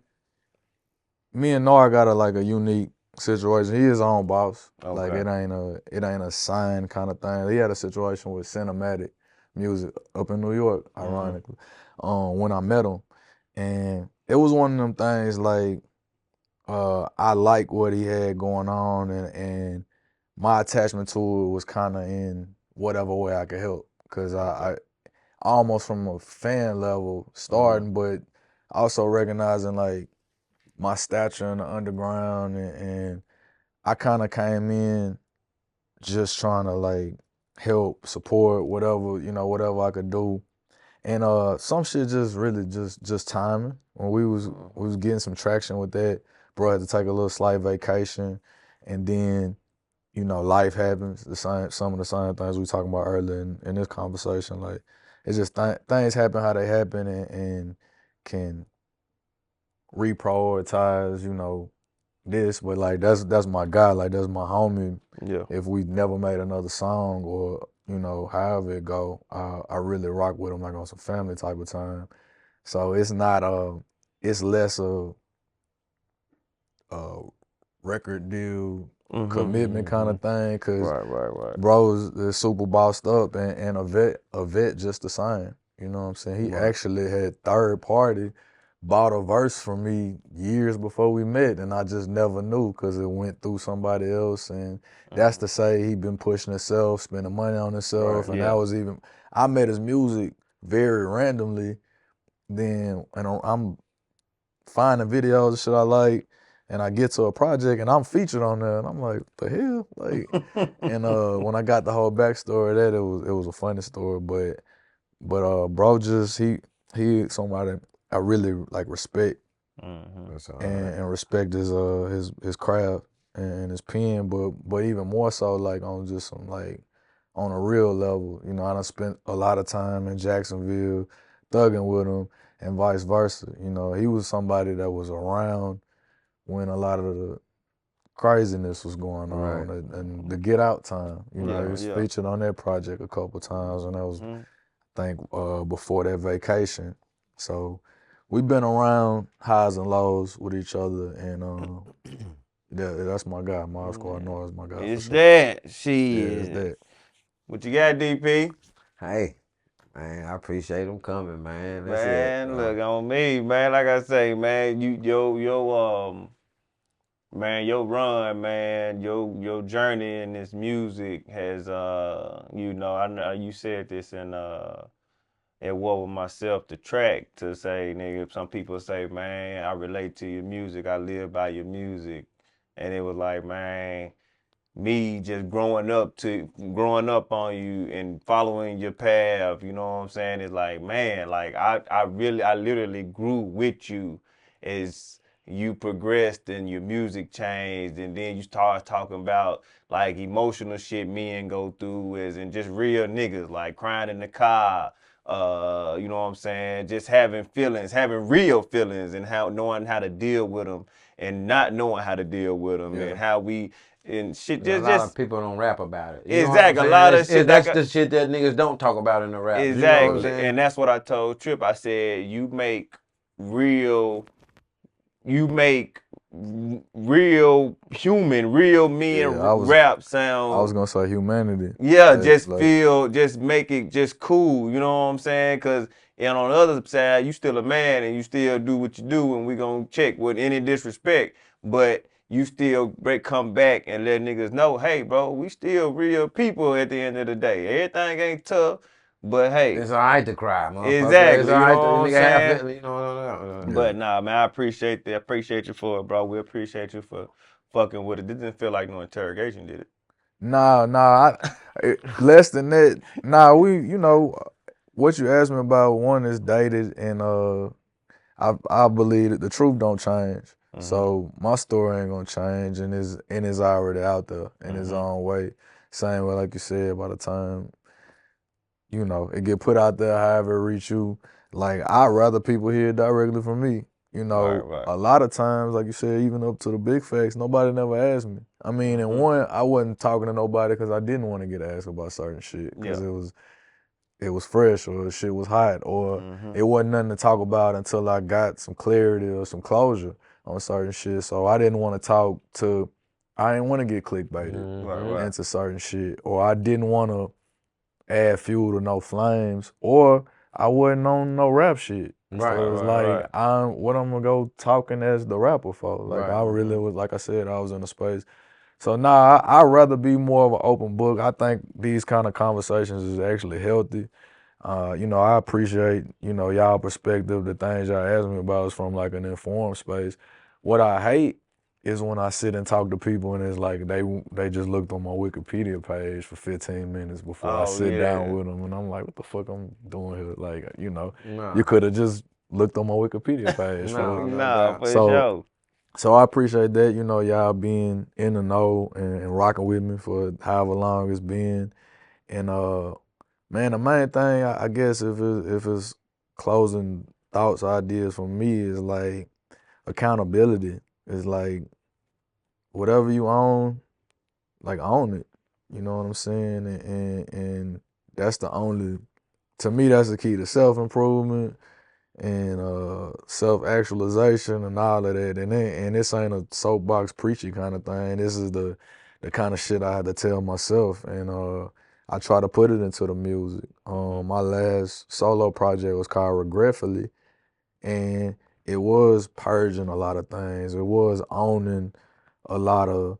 Me and Nar got a unique situation. He is his own boss. Okay. Like it ain't a sign kind of thing. He had a situation with Cinematic Music up in New York, ironically, when I met him. And it was one of them things like I like what he had going on, and my attachment to it was kind of in whatever way I could help. Because I almost from a fan level starting, but also recognizing like my stature in the underground, and I kind of came in just trying to like help, support, whatever I could do. And some shit just really just timing. When we was getting some traction with that, bro had to take a little slight vacation, and then life happens. Some of the same things we talking about earlier in this conversation. Like it's just things happen how they happen, and can reprioritize this. But like that's my guy. Like that's my homie. Yeah. If we never made another song or however it go, I really rock with him like on some family type of time. So it's not it's less of record deal commitment kind of thing, because right. bro's is super bossed up and a vet just the same. You know what I'm saying? He actually had third party bought a verse from me years before we met, and I just never knew because it went through somebody else. And that's to say he been pushing himself, spending money on himself, and that was even, I met his music very randomly. Then and I'm finding videos and shit I like, and I get to a project and I'm featured on there, and I'm like, the hell, like. And when I got the whole backstory of that, it was a funny story, but bro, just he somebody I really like respect, and respect his craft and his pen, but even more so like on just some like on a real level. You know, I done spent a lot of time in Jacksonville thugging with him and vice versa. You know, he was somebody that was around when a lot of the craziness was going on and the Get Out time. You know, he was featured on that project a couple times, and that was, I think, before that vacation. So we've been around highs and lows with each other, and that's my guy. Mars Squad is my guy. It's for sure. that shit. Yeah, it's that. What you got, DP? Hey, man, I appreciate them coming, man. That's man, look on me, man. Like I say, man, man, your run, man, your journey in this music has, you know, I know you said this in at War With Myself, the track, to say, nigga, some people say, man, I relate to your music, I live by your music, and it was like, man, me just growing up on you and following your path, you know what I'm saying? It's like, man, like I literally grew with you as you progressed and your music changed, and then you start talking about like emotional shit men go through and just real niggas like crying in the car, you know what I'm saying? Just having feelings, having real feelings, and knowing how to deal with them and not knowing how to deal with them, and how we and shit. a lot of people don't rap about it. You exactly. A lot of shit. That's the shit that niggas don't talk about in the rap. Exactly. You know what I'm saying? And that's what I told Trip. I said, you make real human, real men rap sound. I was gonna say humanity. Yeah, just make it just cool. You know what I'm saying? Cause and on the other side, you still a man and you still do what you do, and we gonna check with any disrespect, but you still come back and let niggas know, hey, bro, we still real people at the end of the day. Everything ain't tough, but hey. It's all right to cry, motherfucker. Exactly. It's all right to nigga have feelings, you know. But nah, man, I appreciate you for it, bro. We appreciate you for fucking with it. This didn't feel like no interrogation, did it? Nah, less than that. Nah, you know, what you asked me about, one is dated, and I believe that the truth don't change. So my story ain't gonna change, and it's already out there in its own way. Same way, like you said, by the time, you know, it get put out there, however it reach you, like, I'd rather people hear it directly from me. You know, a lot of times, like you said, even up to the big facts, nobody never asked me. I mean, and one, I wasn't talking to nobody because I didn't want to get asked about certain shit, because it was fresh, or shit was hot, or it wasn't nothing to talk about until I got some clarity or some closure on certain shit. So I didn't want to I didn't want to get clickbaited into certain shit, or I didn't want to add fuel to no flames, or I wasn't on no rap shit. So it was what I'm gonna go talking as the rapper for? Like, I really was, like I said, I was in a space. So I'd rather be more of an open book. I think these kind of conversations is actually healthy. You know, I appreciate, you know, y'all perspective. The things y'all ask me about is from like an informed space. What I hate is when I sit and talk to people and it's like they just looked on my Wikipedia page for 15 minutes before I sit down with them, and I'm like, what the fuck I'm doing here? Like, you know, you could have just looked on my Wikipedia page. For sure. So I appreciate that, you know, y'all being in the know and rocking with me for however long it's been. And man, the main thing, I guess, if it's closing thoughts, ideas for me, is like accountability. It's like, whatever you own, like, own it. You know what I'm saying? And that's to me, that's the key to self-improvement and self-actualization and all of that. And this ain't a soapbox preachy kind of thing. This is the kind of shit I had to tell myself, and I try to put it into the music. My last solo project was called Regretfully, and it was purging a lot of things. It was owning a lot of,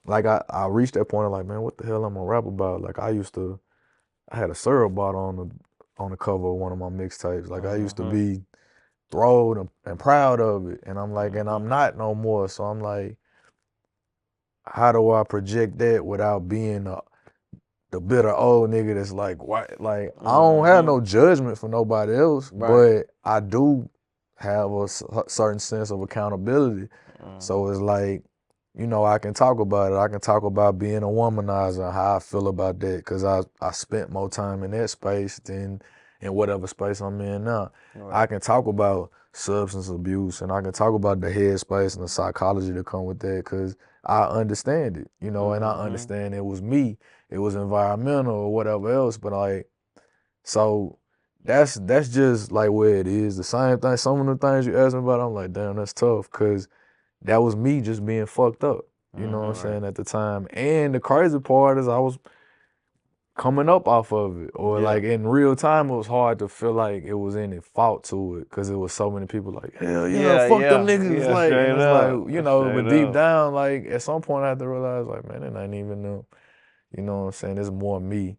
like, I reached that point of like, man, what the hell I'm gonna rap about? Like, I had a syrup bottle on the cover of one of my mixtapes. Like, I used to be thrilled and proud of it. And I'm like, and I'm not no more. So I'm like, how do I project that without being the bitter old nigga that's like, why? Like, I don't have no judgment for nobody else, but I do have a certain sense of accountability. So it's like, you know, I can talk about it. I can talk about being a womanizer and how I feel about that because I spent more time in that space than in whatever space I'm in now. Right. I can talk about substance abuse and I can talk about the headspace and the psychology that come with that because I understand it, you know, and I understand it was me, it was environmental or whatever else, but like, so that's just like where it is. The same thing, some of the things you asked me about, I'm like, damn, that's tough because that was me just being fucked up. You know what I'm saying, at the time. And the crazy part is I was coming up off of it. Or like in real time, it was hard to feel like it was any fault to it because it was so many people like, hell yeah, fuck them niggas. Yeah, like, and it's up. like, you know, Straight but deep up. down, like at some point I had to realize like, man, it ain't even them. You know what I'm saying? It's more me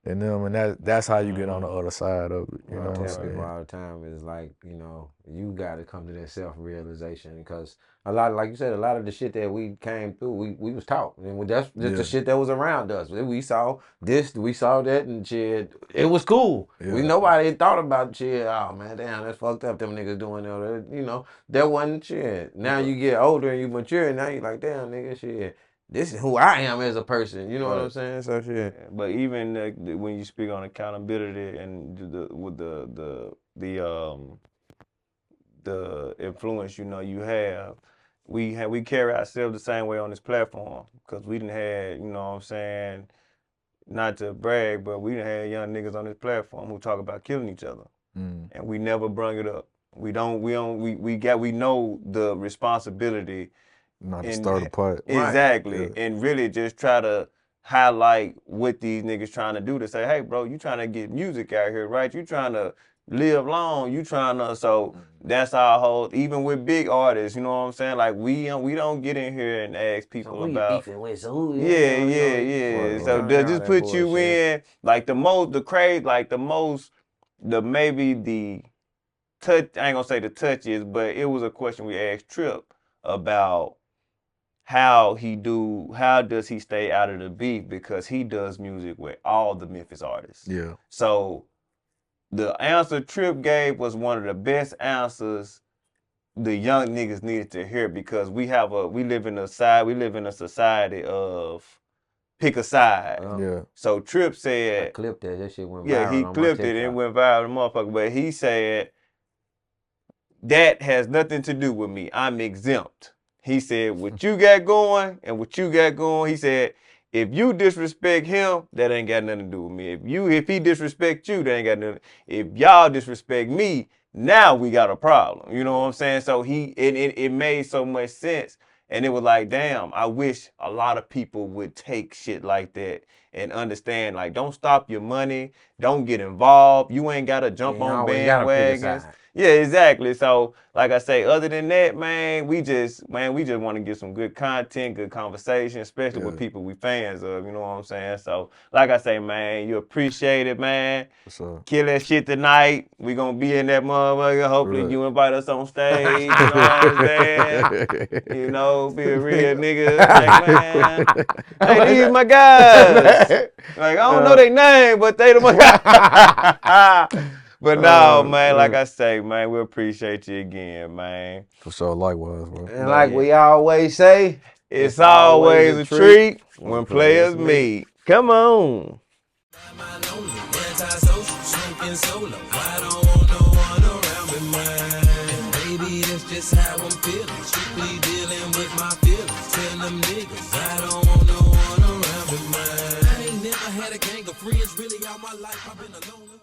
than them. And that's how you get on the other side of it. You know what I'm I tell saying? people all the time is like, you know, you got to come to that self-realization because a lot, like you said, a lot of the shit that we came through, we was taught, and that's just the shit that was around us. We saw this, we saw that, and shit. It was cool. Nobody thought about shit. Oh man, damn, that's fucked up. Them niggas doing that. You know, that wasn't shit. Now you get older and you mature, and now you like, damn, nigga, shit. This is who I am as a person. You know what I'm saying? So shit. But even when you speak on accountability and with the influence, you know, you have, we carry ourselves the same way on this platform because we didn't have, you know what I'm saying, not to brag, but we didn't have young niggas on this platform who talk about killing each other, and we never brung it up. We know the responsibility. Not to start a pot. Exactly, and really just try to highlight what these niggas trying to do to say, hey, bro, you trying to get music out here, right? You trying to live long. You trying to, so that's our whole, even with big artists, you know what I'm saying? Like, we don't get in here and ask people about. Beefing with? So who? Yeah. So does this put you in, like, the maybe the touch, I ain't gonna say the touches, but it was a question we asked Trip about how does he stay out of the beef because he does music with all the Memphis artists. Yeah. So the answer Trip gave was one of the best answers the young niggas needed to hear because we live in a society of pick a side. So Trip said, I clipped that. That shit went viral. Yeah, he clipped it and it went viral, motherfucker. But he said, that has nothing to do with me. I'm exempt. He said, what you got going and what you got going, he said, if you disrespect him, that ain't got nothing to do with me. If he disrespect you, that ain't got nothing. If y'all disrespect me, now we got a problem. You know what I'm saying? So it made so much sense. And it was like, damn, I wish a lot of people would take shit like that and understand, like, don't stop your money. Don't get involved. You ain't got to jump on bandwagons. Yeah, exactly. So, like I say, other than that, man, we just want to get some good content, good conversation, especially with people we fans of, you know what I'm saying? So, like I say, man, you appreciate it, man. Kill that shit tonight. We gonna be in that motherfucker. Hopefully you invite us on stage, you know what I'm saying? You know, be a real nigga. Like, man, hey, these my guys. Like, I don't know their name, but they the my guys. But no, man, like I say, man, we appreciate you again, man. For sure, likewise, bro. And like we always say, it's always a treat when players meet. Come on. Antisocial, smoking solo. I don't want no one around me, man. And baby, that's just how I'm feeling. Strictly dealing with my feelings. Tell them niggas I don't want no one around me, man. I ain't never had a gang of friends really all my life. I've been alone.